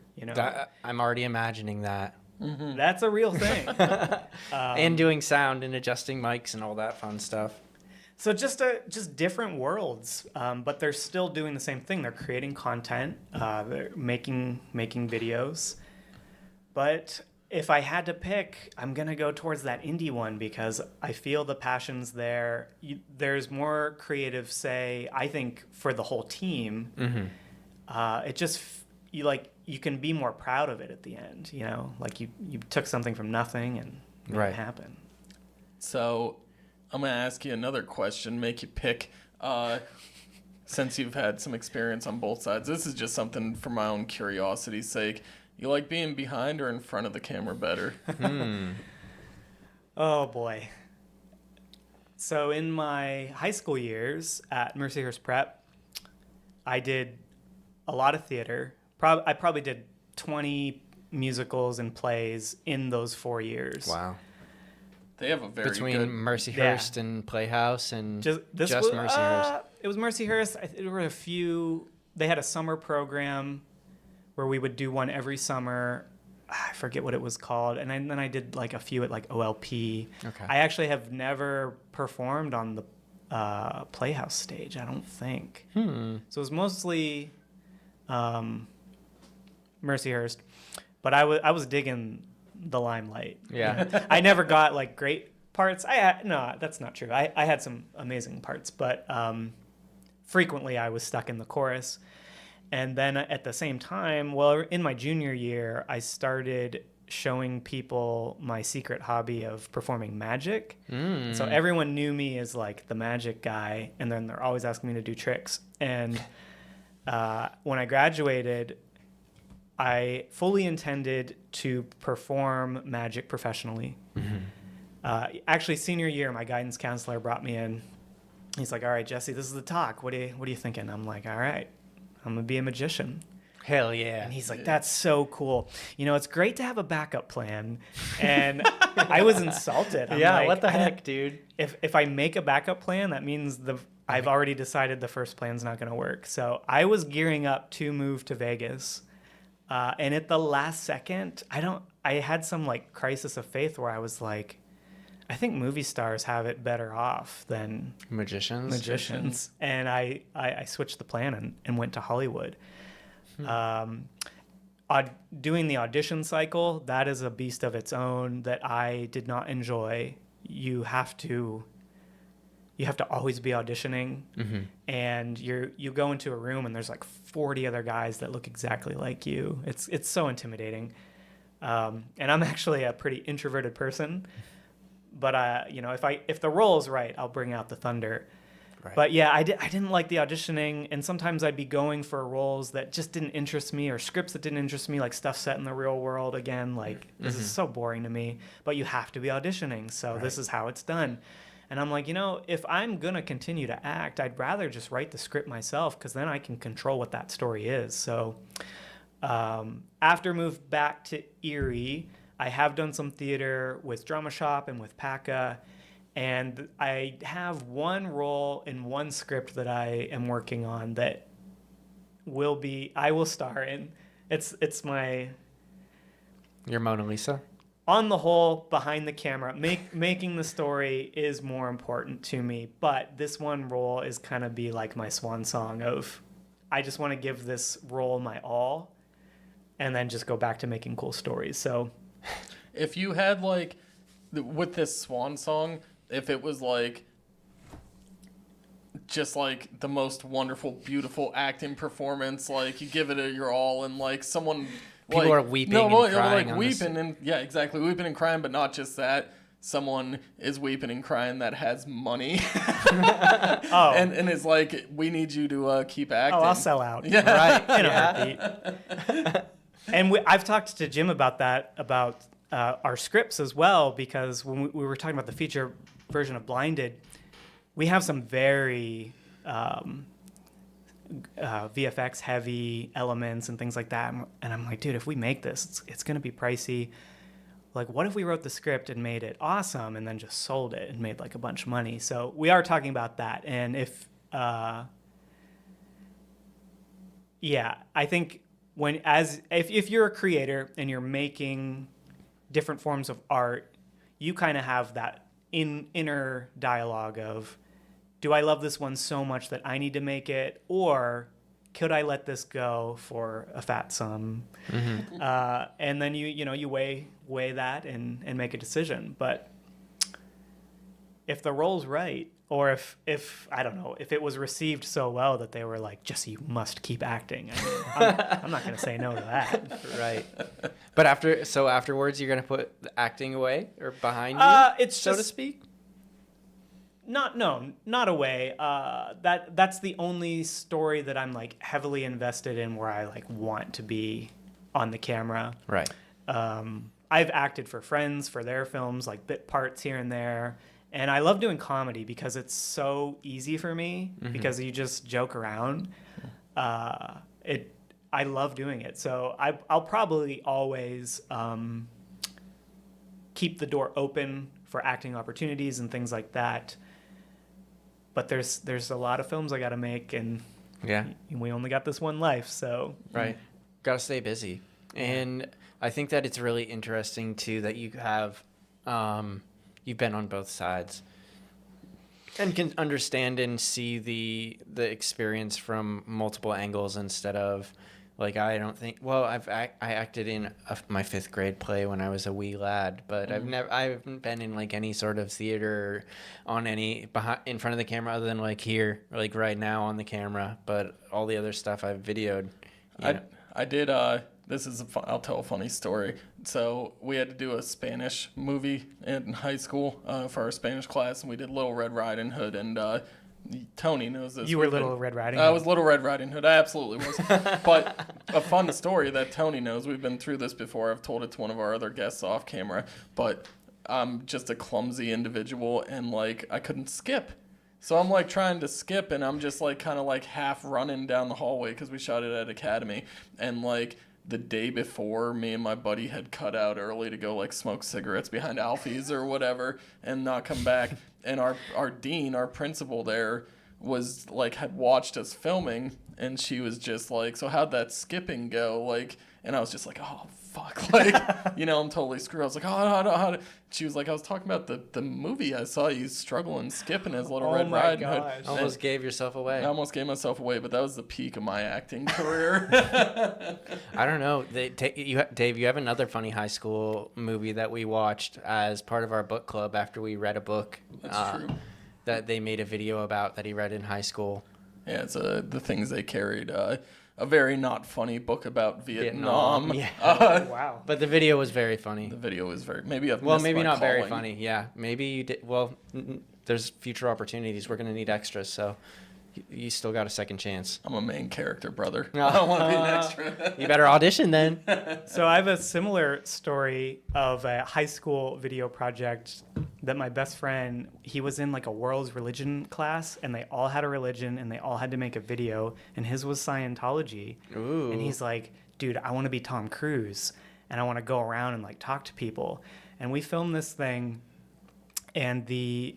S2: I'm already imagining that.
S4: Mm-hmm. That's a real thing.
S2: And doing sound and adjusting mics and all that fun stuff.
S4: So just different worlds, but they're still doing the same thing. They're creating content, they're making videos. But if I had to pick, I'm gonna go towards that indie one because I feel the passion's there. There's more creative say, I think, for the whole team. Mm-hmm. It just you can be more proud of it at the end. Like you took something from nothing and made it happen.
S3: So I'm going to ask you another question, make you pick, since you've had some experience on both sides. This is just something for my own curiosity's sake. You like being behind or in front of the camera better?
S4: Oh, boy. So in my high school years at Mercyhurst Prep, I did a lot of theater. I probably did 20 musicals and plays in those 4 years.
S2: Wow.
S3: They have a very
S2: Between
S3: good...
S2: Mercyhurst and Playhouse and just
S4: was,
S2: Mercyhurst.
S4: It was Mercyhurst. There were a few. They had a summer program where we would do one every summer. I forget what it was called. And then I did like a few at like OLP. Okay. I actually have never performed on the Playhouse stage, I don't think. So it was mostly Mercyhurst. But I was digging the limelight.
S2: Yeah.
S4: You know? I never got like great parts. No, that's not true. I had some amazing parts, but frequently I was stuck in the chorus. And then at the same time, well, in my junior year, I started showing people my secret hobby of performing magic. So everyone knew me as like the magic guy, and then they're always asking me to do tricks. And when I graduated, I fully intended to perform magic professionally. Actually, senior year, my guidance counselor brought me in. He's like, "All right, Jesse, this is the talk. What are you thinking?" I'm like, "All right, I'm gonna be a magician."
S2: Hell yeah.
S4: And he's like, "That's so cool. You know, it's great to have a backup plan." And I was insulted. I'm like,
S2: what the heck, dude?
S4: If I make a backup plan, that means I've already decided the first plan's not going to work. So I was gearing up to move to Vegas. And at the last second, I had some like crisis of faith where I was like, I think movie stars have it better off than
S2: Magicians.
S4: And I switched the plan and went to Hollywood. Doing the audition cycle, that is a beast of its own that I did not enjoy. You have to always be auditioning, and you go into a room and there's like 40 other guys that look exactly like you. It's so intimidating. And I'm actually a pretty introverted person, but if the role is right, I'll bring out the thunder. Right. But yeah, I didn't like the auditioning, and sometimes I'd be going for roles that just didn't interest me, or scripts that didn't interest me, like stuff set in the real world. Again, like this is so boring to me. But you have to be auditioning, so this is how it's done. And I'm like, if I'm gonna continue to act, I'd rather just write the script myself, because then I can control what that story is. So after moved back to Erie, I have done some theater with Drama Shop and with PACA. And I have one role in one script that I am working on that I will star in. It's
S2: Your Mona Lisa?
S4: On the whole, behind the camera, making the story is more important to me. But this one role is kind of be like my swan song of, I just want to give this role my all, and then just go back to making cool stories. So,
S3: if you had like, with this swan song, if it was like just like the most wonderful, beautiful acting performance, like you give it your all, and like someone
S2: people are weeping and crying,
S3: like weeping and exactly, weeping and crying, but not just that. Someone is weeping and crying that has money, and is like, we need you to keep acting.
S4: Oh, I'll sell out.
S3: Yeah,
S4: right in a heartbeat. And I've talked to Jim about that, about our scripts as well, because when we were talking about the feature version of Blinded, we have some very VFX heavy elements and things like that. And I'm like, dude, if we make this, it's going to be pricey. Like, what if we wrote the script and made it awesome and then just sold it and made like a bunch of money? So we are talking about that. And if I think if you're a creator and you're making different forms of art, you kind of have that inner dialogue of, do I love this one so much that I need to make it, or could I let this go for a fat sum? And then you weigh that and make a decision. But if the role's right, or if I don't know, if it was received so well that they were like, Jesse, you must keep acting, I mean, I'm not going to say no to that.
S2: Right. But afterwards, you're going to put the acting away or behind you, so to speak?
S4: Not away. That's the only story that I'm like heavily invested in, where I like want to be on the camera.
S2: Right.
S4: I've acted for friends for their films, like bit parts here and there. And I love doing comedy because it's so easy for me, because you just joke around. I love doing it. So I'll probably always keep the door open for acting opportunities and things like that. But there's a lot of films I got to make, and we only got this one life, so.
S2: Right. Got to stay busy. And I think that it's really interesting, too, that you have you've been on both sides and can understand and see the experience from multiple angles instead of Like, I don't think. Well, I acted in my 5th grade play when I was a wee lad, but I haven't been in like any sort of theater on any in front of the camera other than like here, like right now on the camera. But all the other stuff I've videoed.
S3: I did. This is I'll tell a funny story. So we had to do a Spanish movie in high school for our Spanish class, and we did Little Red Riding Hood. And Tony knows this.
S4: You were Little Red Riding Hood.
S3: I was Little Red Riding Hood. I absolutely was. But a fun story that Tony knows. We've been through this before. I've told it to one of our other guests off camera. But I'm just a clumsy individual, and like I couldn't skip. So I'm like trying to skip, and I'm just like kind of like half running down the hallway because we shot it at Academy. And like the day before, me and my buddy had cut out early to go like smoke cigarettes behind Alfie's or whatever and not come back. And our dean, our principal there, was like had watched us filming, and she was just like, "So how'd that skipping go?" Like, and I was just like, "Oh fuck!" Like, you know, I'm totally screwed. I was like, "Oh, how?" She was like, "I was talking about the movie. I saw you struggling skipping as Little Red Riding Hood."
S2: Almost gave yourself away.
S3: I almost gave myself away, but that was the peak of my acting career.
S2: I don't know. Dave, you have another funny high school movie that we watched as part of our book club after we read a book.
S3: That's true.
S2: That they made a video about that he read in high school.
S3: Yeah, it's the things they carried. A very not funny book about Vietnam.
S2: Yeah.
S4: Wow.
S2: But the video was very funny.
S3: The video was very maybe I've
S2: Well,
S3: missed
S2: maybe
S3: my
S2: not very
S3: calling.
S2: funny. Yeah, maybe you did. Well, there's future opportunities. We're gonna need extras, so you still got a second chance.
S3: I'm a main character, brother. I don't want to be an extra.
S2: You better audition then.
S4: So I have a similar story of a high school video project that my best friend, he was in like a world's religion class, and they all had a religion and they all had to make a video, and his was Scientology.
S2: Ooh.
S4: And he's like, "Dude, I want to be Tom Cruise and I want to go around and like talk to people." And we filmed this thing, and the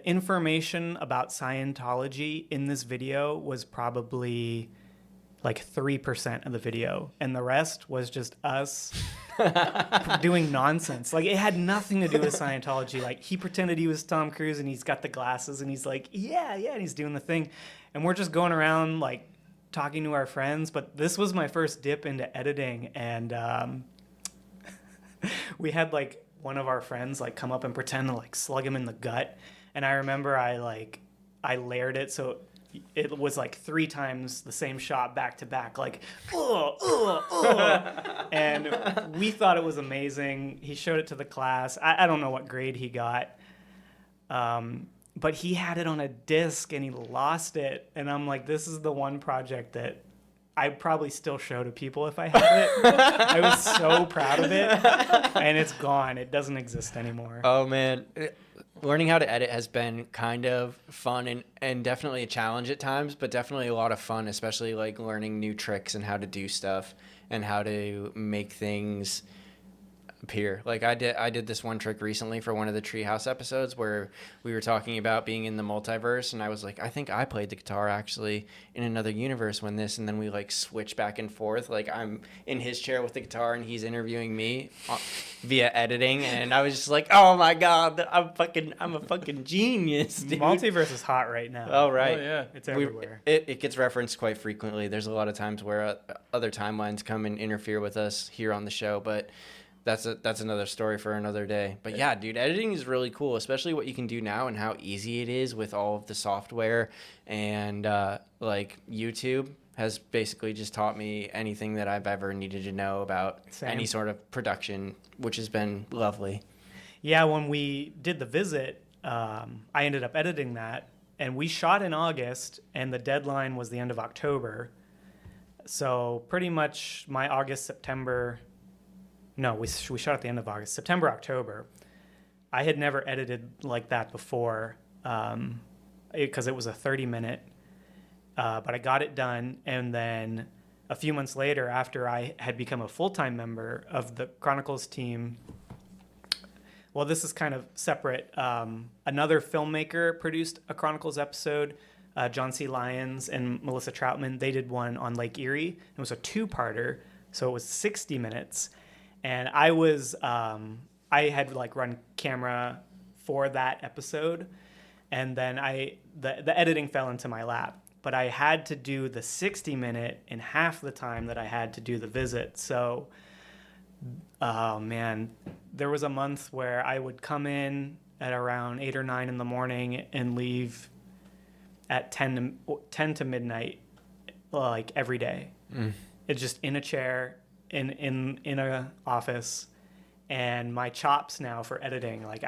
S4: information about Scientology in this video was probably like 3% of the video, and the rest was just us doing nonsense. Like, it had nothing to do with Scientology. Like, he pretended he was Tom Cruise, and he's got the glasses, and he's like, yeah, and he's doing the thing, and we're just going around like talking to our friends. But this was my first dip into editing, and we had like one of our friends like come up and pretend to like slug him in the gut. And I remember I layered it so it was like 3 times the same shot back to back, like, and we thought it was amazing. He showed it to the class. I don't know what grade he got, but he had it on a disc and he lost it. And I'm like, this is the one project that I'd probably still show to people if I had it. I was so proud of it, and it's gone. It doesn't exist anymore.
S2: Oh man, learning how to edit has been kind of fun and definitely a challenge at times, but definitely a lot of fun, especially like learning new tricks and how to do stuff and how to make things appear. Like I did this one trick recently for one of the Treehouse episodes where we were talking about being in the multiverse, and I was like, I think I played the guitar actually in another universe when this, and then we like switch back and forth. Like I'm in his chair with the guitar and he's interviewing me via editing, and I was just like, oh my god, I'm a fucking genius, dude.
S4: Multiverse is hot right now.
S2: Oh right.
S3: Oh, yeah.
S4: It's everywhere.
S2: It gets referenced quite frequently. There's a lot of times where other timelines come and interfere with us here on the show, but that's another story for another day. But yeah, dude, editing is really cool, especially what you can do now and how easy it is with all of the software. And like YouTube has basically just taught me anything that I've ever needed to know about any sort of production, which has been lovely.
S4: Yeah, when we did The Visit, I ended up editing that, and we shot in August, and the deadline was the end of October. So pretty much my August, September... No, we shot at the end of August. September, October. I had never edited like that before because it was a 30-minute. But I got it done. And then a few months later, after I had become a full-time member of the Chronicles team, well, this is kind of separate. Another filmmaker produced a Chronicles episode, John C. Lyons and Melissa Troutman. They did one on Lake Erie. It was a 2-parter, so it was 60 minutes. And I had like run camera for that episode, and then the editing fell into my lap. but I had to do the 60-minute in half the time that I had to do the visit. So, oh man, there was a month where I would come in at around 8 or 9 in the morning and leave at 10 to midnight, like every day. It's just in a chair in a office, and my chops now for editing. Like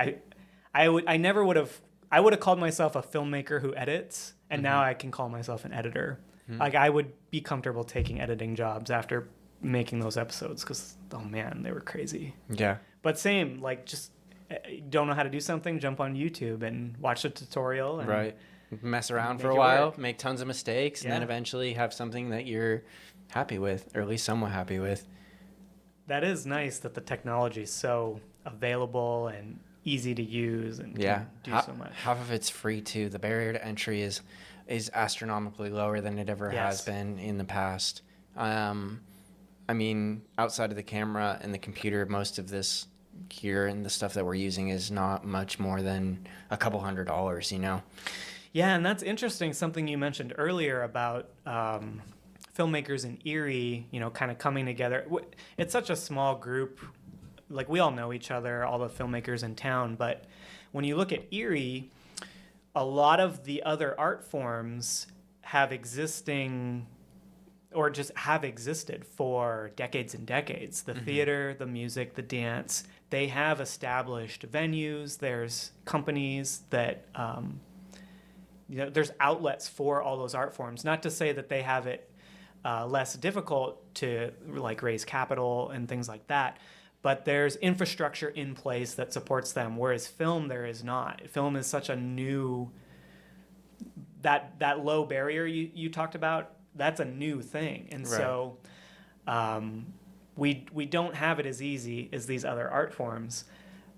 S4: I would have called myself a filmmaker who edits, and now I can call myself an editor. Like I would be comfortable taking editing jobs after making those episodes because, oh man, they were crazy.
S2: Yeah.
S4: But same, like just don't know how to do something, jump on YouTube and watch a tutorial. And
S2: Right. Mess around for
S4: make
S2: a
S4: it
S2: while,
S4: work.
S2: make tons of mistakes, and then
S4: Yeah.
S2: eventually have something that you're happy with, or at least somewhat happy with.
S4: That is nice that the technology is so available and easy to use and
S2: Yeah.
S4: can do so much.
S2: Half of it's free too. The barrier to entry is astronomically lower than it ever has
S4: Yes.
S2: been in the past. I mean, outside of the camera and the computer, most of this gear and the stuff that we're using is not much more than a couple $100, you know?
S4: Yeah, and that's interesting. Something you mentioned earlier about filmmakers in Erie, kind of coming together. It's such a small group. Like, we all know each other, all the filmmakers in town. But when you look at Erie, a lot of the other art forms have existed for decades and decades. The theater, the music, the dance, they have established venues. There's companies that... there's outlets for all those art forms. Not to say that they have it less difficult to like raise capital and things like that, but there's infrastructure in place that supports them. Whereas film, there is not. Film is such a new, that low barrier you talked about. That's a new thing, and
S2: Right.
S4: so we don't have it as easy as these other art forms.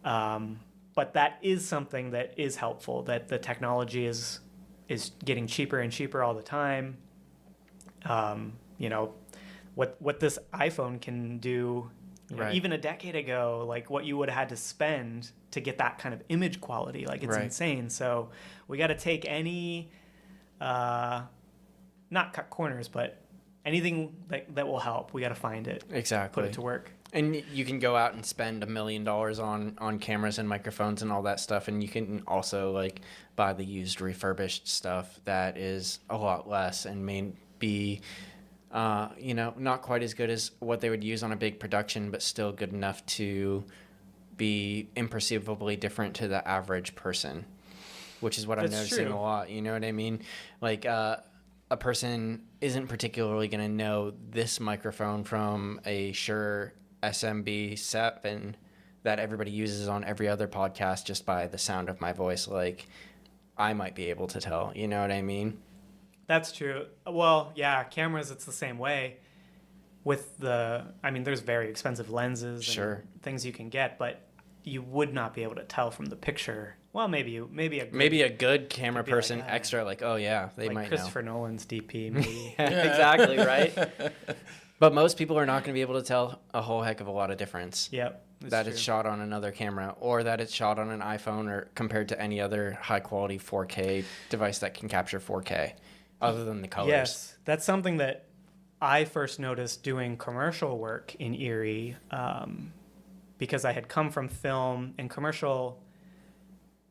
S4: But that is something that is helpful. That the technology is getting cheaper and cheaper all the time. What this iPhone can do,
S2: Right.
S4: even a decade ago, like what you would have had to spend to get that kind of image quality, like it's
S2: Right.
S4: insane. So we got to take any, not cut corners, but anything that will help. We got to find it,
S2: Exactly.
S4: put it to work.
S2: And you can go out and spend $1 million on cameras and microphones and all that stuff, and you can also like buy the used refurbished stuff that is a lot less and may be, not quite as good as what they would use on a big production, but still good enough to be imperceivably different to the average person, which is what I'm
S4: That's
S2: noticing
S4: true.
S2: a lot. You know what I mean? Like a person isn't particularly going to know this microphone from a Shure SMB7 that everybody uses on every other podcast just by the sound of my voice. Like, I might be able to tell. You know what I mean?
S4: That's true. Well, yeah, cameras, it's the same way. There's very expensive lenses
S2: Sure.
S4: and things you can get, but you would not be able to tell from the picture. Well, maybe
S2: Maybe a good camera
S4: Could be like,
S2: person
S4: ah.
S2: extra, like, oh yeah, they
S4: like
S2: might
S4: Christopher Nolan's DP, maybe.
S2: know. Exactly, right? But most people are not going to be able to tell a whole heck of a lot of difference.
S4: Yep.
S2: That it's shot on another camera or that it's shot on an iPhone or compared to any other high quality 4K device that can capture 4K other than the colors.
S4: Yes, that's something that I first noticed doing commercial work in Erie, because I had come from film and commercial.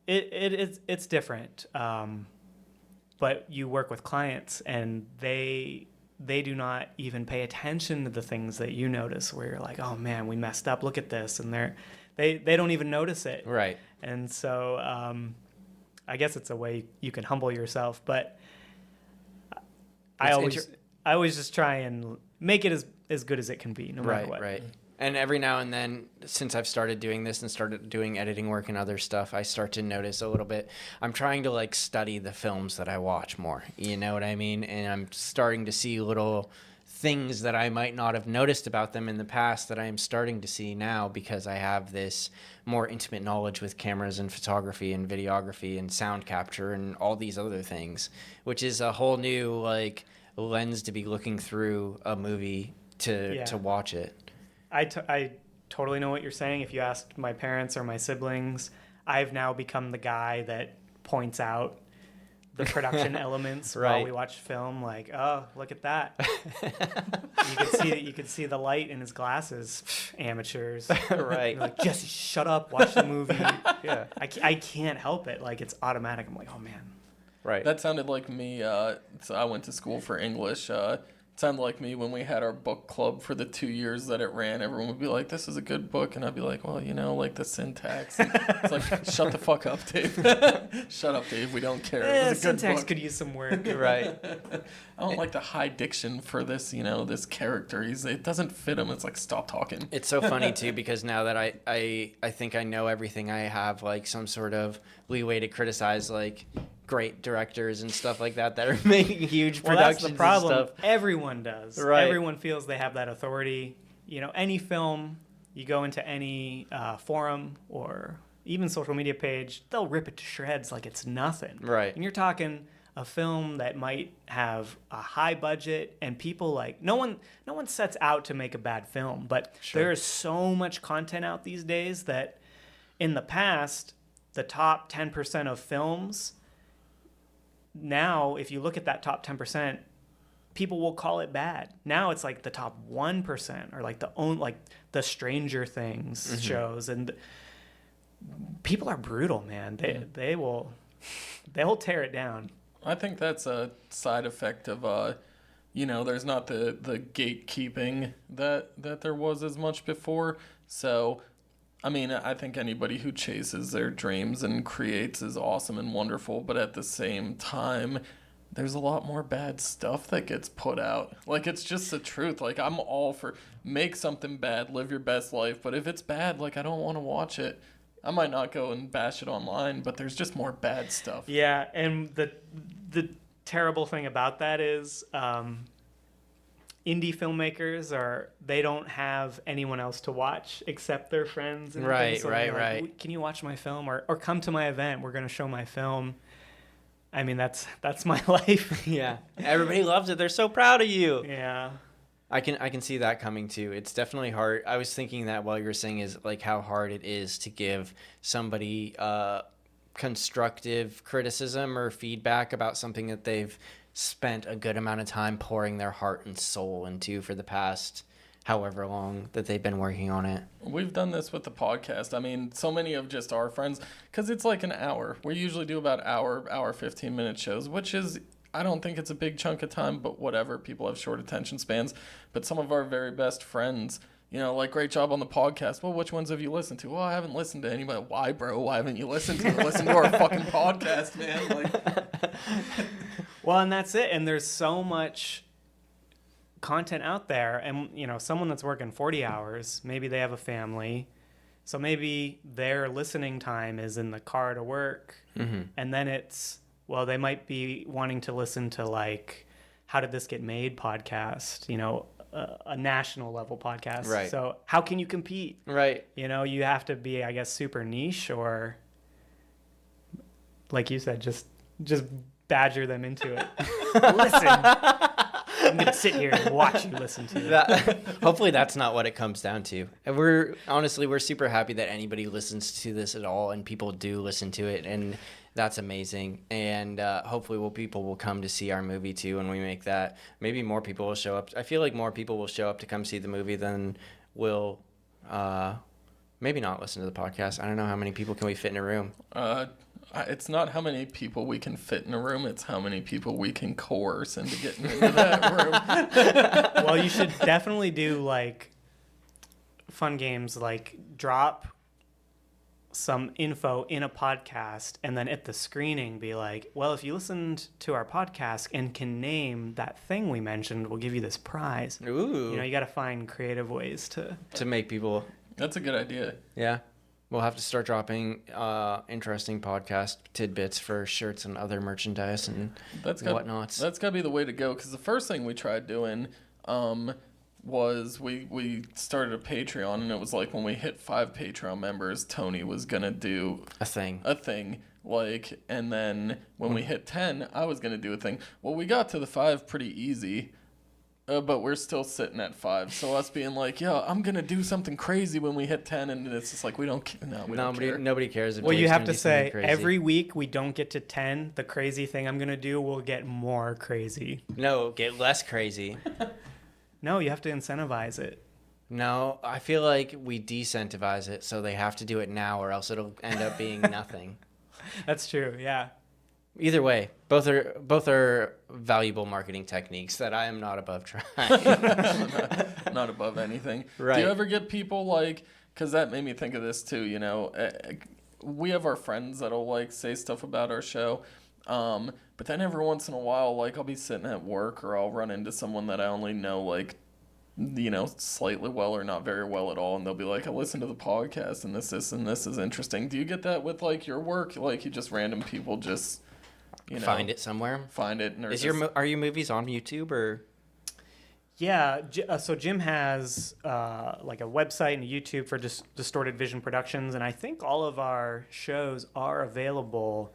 S4: It's different, but you work with clients and they do not even pay attention to the things that you notice. Where you're like, oh man, we messed up. Look at this, and they don't even notice it.
S2: Right.
S4: And so I guess it's a way you can humble yourself, but I always just try and make it as good as it can be, no matter what.
S2: Right. And every now and then, since I've started doing this and started doing editing work and other stuff, I start to notice a little bit. I'm trying to like study the films that I watch more. You know what I mean? And I'm starting to see little things that I might not have noticed about them in the past that I am starting to see now because I have this more intimate knowledge with cameras and photography and videography and sound capture and all these other things, which is a whole new like lens to be looking through a movie to watch it.
S4: I totally know what you're saying. If you asked my parents or my siblings, I've now become the guy that points out the production elements while
S2: Right.
S4: we watch film. Like, oh, look at that! You could see the light in his glasses. Amateurs,
S2: Right.
S4: You're like, Jesse, shut up! Watch the movie.
S2: Yeah.
S4: I can't help it. Like, it's automatic. I'm like, oh man.
S2: Right.
S3: That sounded like me. So I went to school for English. It sounded like me when we had our book club for the 2 years that it ran. Everyone would be like, "This is a good book," and I'd be like, "Well, like the syntax." And it's like, "Shut the fuck up, Dave. Shut up, Dave. We don't care. It was a good
S4: Syntax
S3: book."
S4: could use some work.
S2: Right.
S3: I don't like the high diction for this. This character. It doesn't fit him. It's like, stop talking.
S2: It's so funny too because now that I think I know everything, I have like some sort of leeway to criticize like great directors and stuff like that are making huge
S4: Well,
S2: productions
S4: that's the problem.
S2: and stuff.
S4: Everyone does.
S2: Right.
S4: Everyone feels they have that authority. Any film, you go into any forum or even social media page, they'll rip it to shreds like it's nothing.
S2: Right.
S4: And you're talking a film that might have a high budget and people like no one sets out to make a bad film, but
S2: Sure.
S4: there's so much content out these days that in the past, the top 10% of films, now if you look at that top 10%, people will call it bad. Now it's like the top 1% or like the Stranger Things shows, and people are brutal, man. They'll tear it down.
S3: I think that's a side effect of there's not the gatekeeping that there was as much before. So I mean, I think anybody who chases their dreams and creates is awesome and wonderful, but at the same time, there's a lot more bad stuff that gets put out. Like, it's just the truth. Like, I'm all for make something bad, live your best life, but if it's bad, like, I don't want to watch it. I might not go and bash it online, but there's just more bad stuff.
S4: Yeah, and the terrible thing about that is indie filmmakers they don't have anyone else to watch except their friends. And
S2: Right,
S4: things. So
S2: right,
S4: they're like,
S2: right.
S4: Can you watch my film or come to my event? We're going to show my film. I mean, that's my life.
S2: Yeah. Everybody loves it. They're so proud of you.
S4: Yeah.
S2: I can see that coming too. It's definitely hard. I was thinking that while you were saying is like how hard it is to give somebody constructive criticism or feedback about something that they've spent a good amount of time pouring their heart and soul into for the past however long that they've been working on it.
S3: We've done this with the podcast. I mean, so many of just our friends, because it's like an hour. We usually do about hour 15-minute shows, which is, I don't think it's a big chunk of time, but whatever. People have short attention spans. But some of our very best friends, like, great job on the podcast. Well, which ones have you listened to? Well, I haven't listened to anybody. Why, bro? Why haven't you listened to it? Listen to our fucking podcast, man. Like,
S4: Well, and that's it. And there's so much content out there. And, someone that's working 40 hours, maybe they have a family. So maybe their listening time is in the car to work. Mm-hmm. And then they might be wanting to listen to, like, How Did This Get Made podcast, a national level podcast.
S2: Right.
S4: So how can you compete?
S2: Right.
S4: You have to be, I guess, super niche or, like you said, just badger them into it. Listen. I'm going to sit here and watch you listen to it.
S2: Hopefully that's not what it comes down to. And we're super happy that anybody listens to this at all, and people do listen to it, and that's amazing. And hopefully people will come to see our movie too when we make that. Maybe more people will show up. I feel like more people will show up to come see the movie than will maybe not listen to the podcast. I don't know how many people can we fit in a room.
S3: it's not how many people we can fit in a room, it's how many people we can coerce into getting into that room.
S4: Well, you should definitely do, like, fun games, like drop some info in a podcast and then at the screening be like, well, if you listened to our podcast and can name that thing we mentioned, we'll give you this prize.
S2: Ooh.
S4: You got to find creative ways to
S2: make people.
S3: That's a good idea.
S2: Yeah. We'll have to start dropping interesting podcast tidbits for shirts and other merchandise and whatnots.
S3: That's got to be the way to go, because the first thing we tried doing was we started a Patreon, and it was like when we hit 5 Patreon members, Tony was going to do
S2: a thing.
S3: Like, and then when we hit 10, I was going to do a thing. Well, we got to the 5 pretty easy. But we're still sitting at 5. So us being like, yeah, I'm going to do something crazy when we hit 10. And it's just like, we don't care.
S2: Nobody cares. If
S4: Well, you
S2: Dave's
S4: have
S2: gonna
S4: to
S2: do something
S4: say
S2: crazy.
S4: every week we don't get to 10. The crazy thing I'm going to do will get more crazy.
S2: No, get less crazy.
S4: No, you have to incentivize it.
S2: No, I feel like we decentivize it, so they have to do it now, or else it'll end up being nothing.
S4: That's true. Yeah.
S2: Either way, both are valuable marketing techniques that I am not above trying.
S3: Not above anything.
S2: Right.
S3: Do you ever get people like, because that made me think of this too, you know, we have our friends that'll like say stuff about our show. But then every once in a while, like I'll be sitting at work or I'll run into someone that I only know like, you know, slightly well or not very well at all. And they'll be like, I listened to the podcast and this is interesting. Do you get that with like your work? Like you just random people just, you know,
S2: Find it somewhere.
S3: Find it. And
S2: Are your movies on YouTube or?
S4: Yeah. So Jim has like a website and a YouTube for Distorted Vision Productions. And I think all of our shows are available.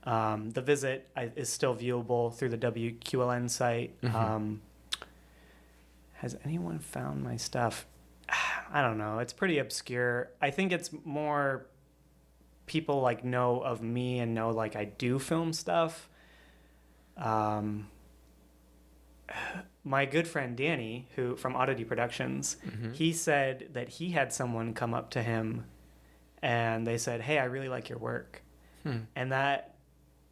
S4: The Visit is still viewable through the WQLN site.
S2: Mm-hmm.
S4: Has anyone found my stuff? I don't know. It's pretty obscure. I think it's more people like know of me and know like I do film stuff. My good friend Danny, who from Oddity Productions, he said that he had someone come up to him and they said, "Hey, I really like your work." And that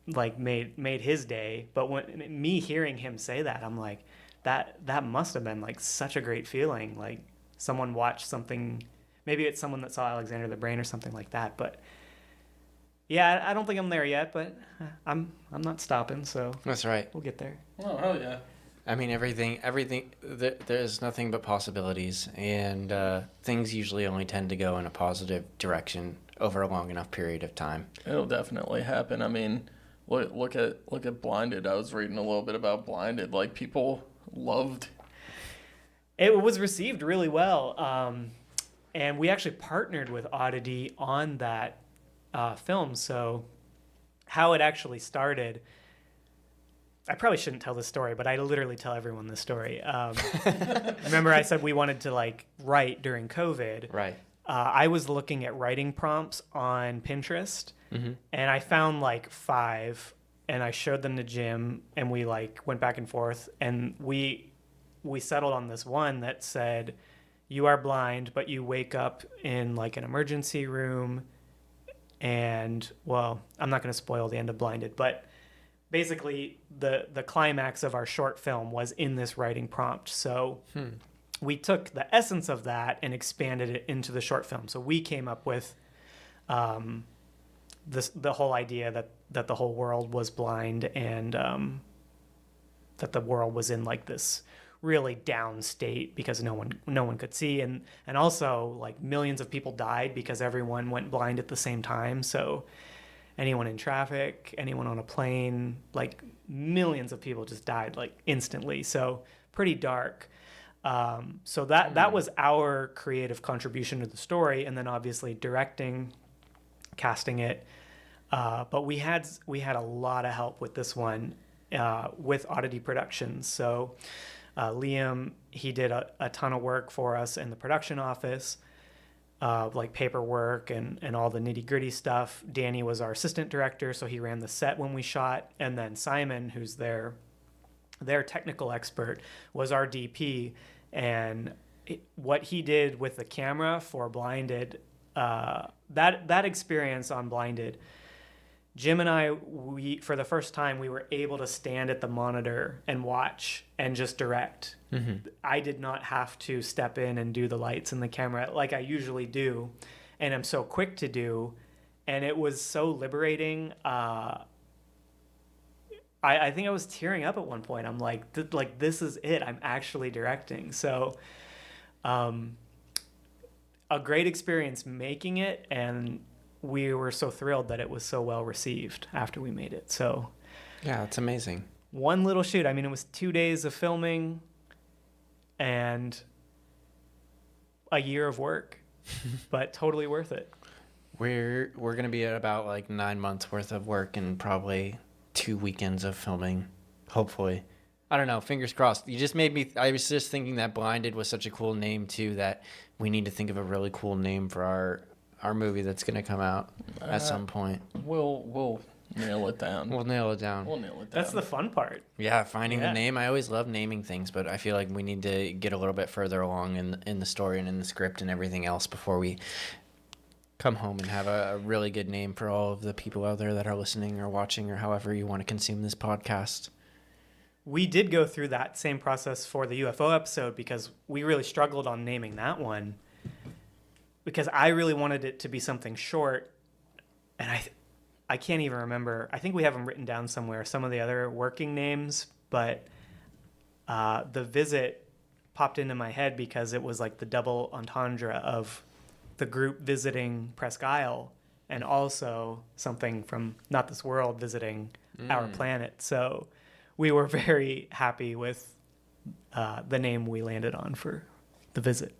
S4: like made his day. But when me hearing him say that, I'm like, that must have been like such a great feeling. Like someone watched something, maybe it's someone that saw Alexander the Brain or something like that. But yeah, I don't think I'm there yet, but I'm not stopping. So
S2: That's right.
S4: we'll get there.
S3: Oh, hell yeah.
S2: I mean, everything. There's nothing but possibilities, and things usually only tend to go in a positive direction over a long enough period of time.
S3: It'll definitely happen. I mean, look at Blinded. I was reading a little bit about Blinded. Like people loved.
S4: It was received really well, and we actually partnered with Oddity on that film. So how it actually started, I probably shouldn't tell this story, but I literally tell everyone this story. Remember I said we wanted to like write during COVID.
S2: Right.
S4: I was looking at writing prompts on Pinterest, and I found like 5, and I showed them to Jim, and we like went back and forth, and we settled on this one that said, "You are blind, but you wake up in like an emergency room," and well, I'm not going to spoil the end of Blinded, but basically the climax of our short film was in this writing prompt. So we took the essence of that and expanded it into the short film. So we came up with the whole idea that the whole world was blind, and that the world was in like this really down state because no one could see, and also like millions of people died because everyone went blind at the same time. So anyone in traffic, anyone on a plane, like millions of people just died like instantly. So pretty dark. So that was our creative contribution to the story, and then obviously directing, casting it. But we had a lot of help with this one with Oddity Productions. So Liam, he did a ton of work for us in the production office, like paperwork and all the nitty gritty stuff. Danny was our assistant director, so he ran the set when we shot. And then Simon, who's their technical expert, was our DP. And what he did with the camera for Blinded, that experience on Blinded, Jim and I, for the first time, we were able to stand at the monitor and watch and just direct. I did not have to step in and do the lights and the camera like I usually do, and I'm so quick to do, and it was so liberating. I think I was tearing up at one point. I'm like, this is it. I'm actually directing. So, a great experience making it, and we were so thrilled that it was so well received after we made it. So
S2: yeah, it's amazing.
S4: One little shoot. I mean, it was 2 days of filming and a year of work, but totally worth it.
S2: We're gonna be at about like 9 months worth of work and probably 2 weekends of filming, hopefully. I don't know. Fingers crossed. You just made me. I was just thinking that Blinded was such a cool name too. That we need to think of a really cool name for our movie that's going to come out at some point.
S3: We'll nail it down.
S2: We'll nail it down.
S3: We'll nail it down.
S4: That's the fun part.
S2: Yeah, finding the
S4: Yeah.
S2: name. I always love naming things, but I feel like we need to get a little bit further along in the story and in the script and everything else before we come home and have a really good name for all of the people out there that are listening or watching or however you want to consume this podcast.
S4: We did go through that same process for the UFO episode because we really struggled on naming that one because I really wanted it to be something short, and I can't even remember. I think we have them written down somewhere, some of the other working names, but The Visit popped into my head because it was like the double entendre of the group visiting Presque Isle and also something from Not This World visiting our planet. So we were very happy with the name we landed on for The Visit.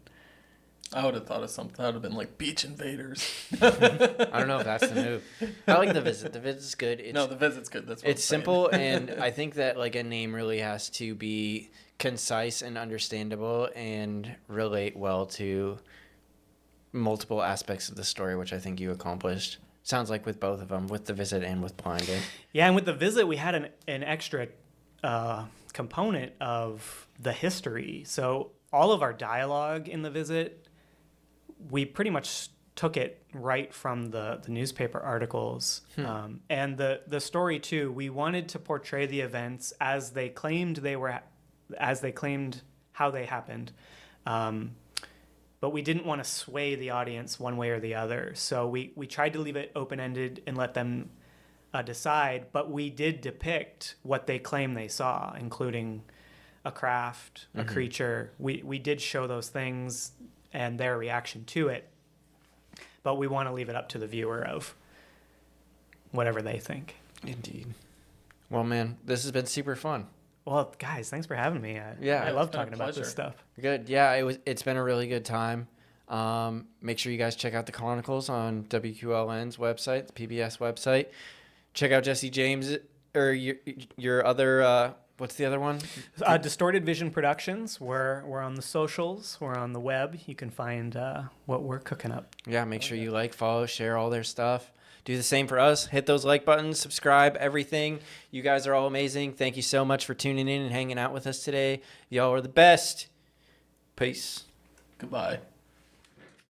S3: I would have thought of something. That would have been like Beach Invaders.
S2: I don't know if that's the move. I like The Visit. The Visit's good.
S3: No, The Visit's good. That's what
S2: It's
S3: I'm saying.
S2: simple, and I think that like a name really has to be concise and understandable and relate well to multiple aspects of the story, which I think you accomplished. Sounds like with both of them, with The Visit and with Blinded.
S4: Yeah, and with The Visit, we had an extra component of the history. So all of our dialogue in The Visit, we pretty much took it right from the newspaper articles. And the story, too, we wanted to portray the events as they claimed how they happened. But we didn't want to sway the audience one way or the other. So we tried to leave it open-ended and let them decide, but we did depict what they claim they saw, including a craft, a creature. We did show those things and their reaction to it, but we want to leave it up to the viewer of whatever they think.
S2: Indeed. Well, man, this has been super fun.
S4: Well, guys, thanks for having me.
S2: Yeah,
S4: I love
S3: it's been a
S4: talking about this
S3: pleasure.
S4: stuff.
S2: Good. Yeah, it's been a really good time. Make sure you guys check out the Chronicles on WQLN's website, the PBS website. Check out Jesse James or your other what's the other one?
S4: Distorted Vision Productions. We're on the socials. We're on the web. You can find what we're cooking up.
S2: Yeah, make sure you like, follow, share all their stuff. Do the same for us. Hit those like buttons, subscribe, everything. You guys are all amazing. Thank you so much for tuning in and hanging out with us today. Y'all are the best. Peace.
S3: Goodbye.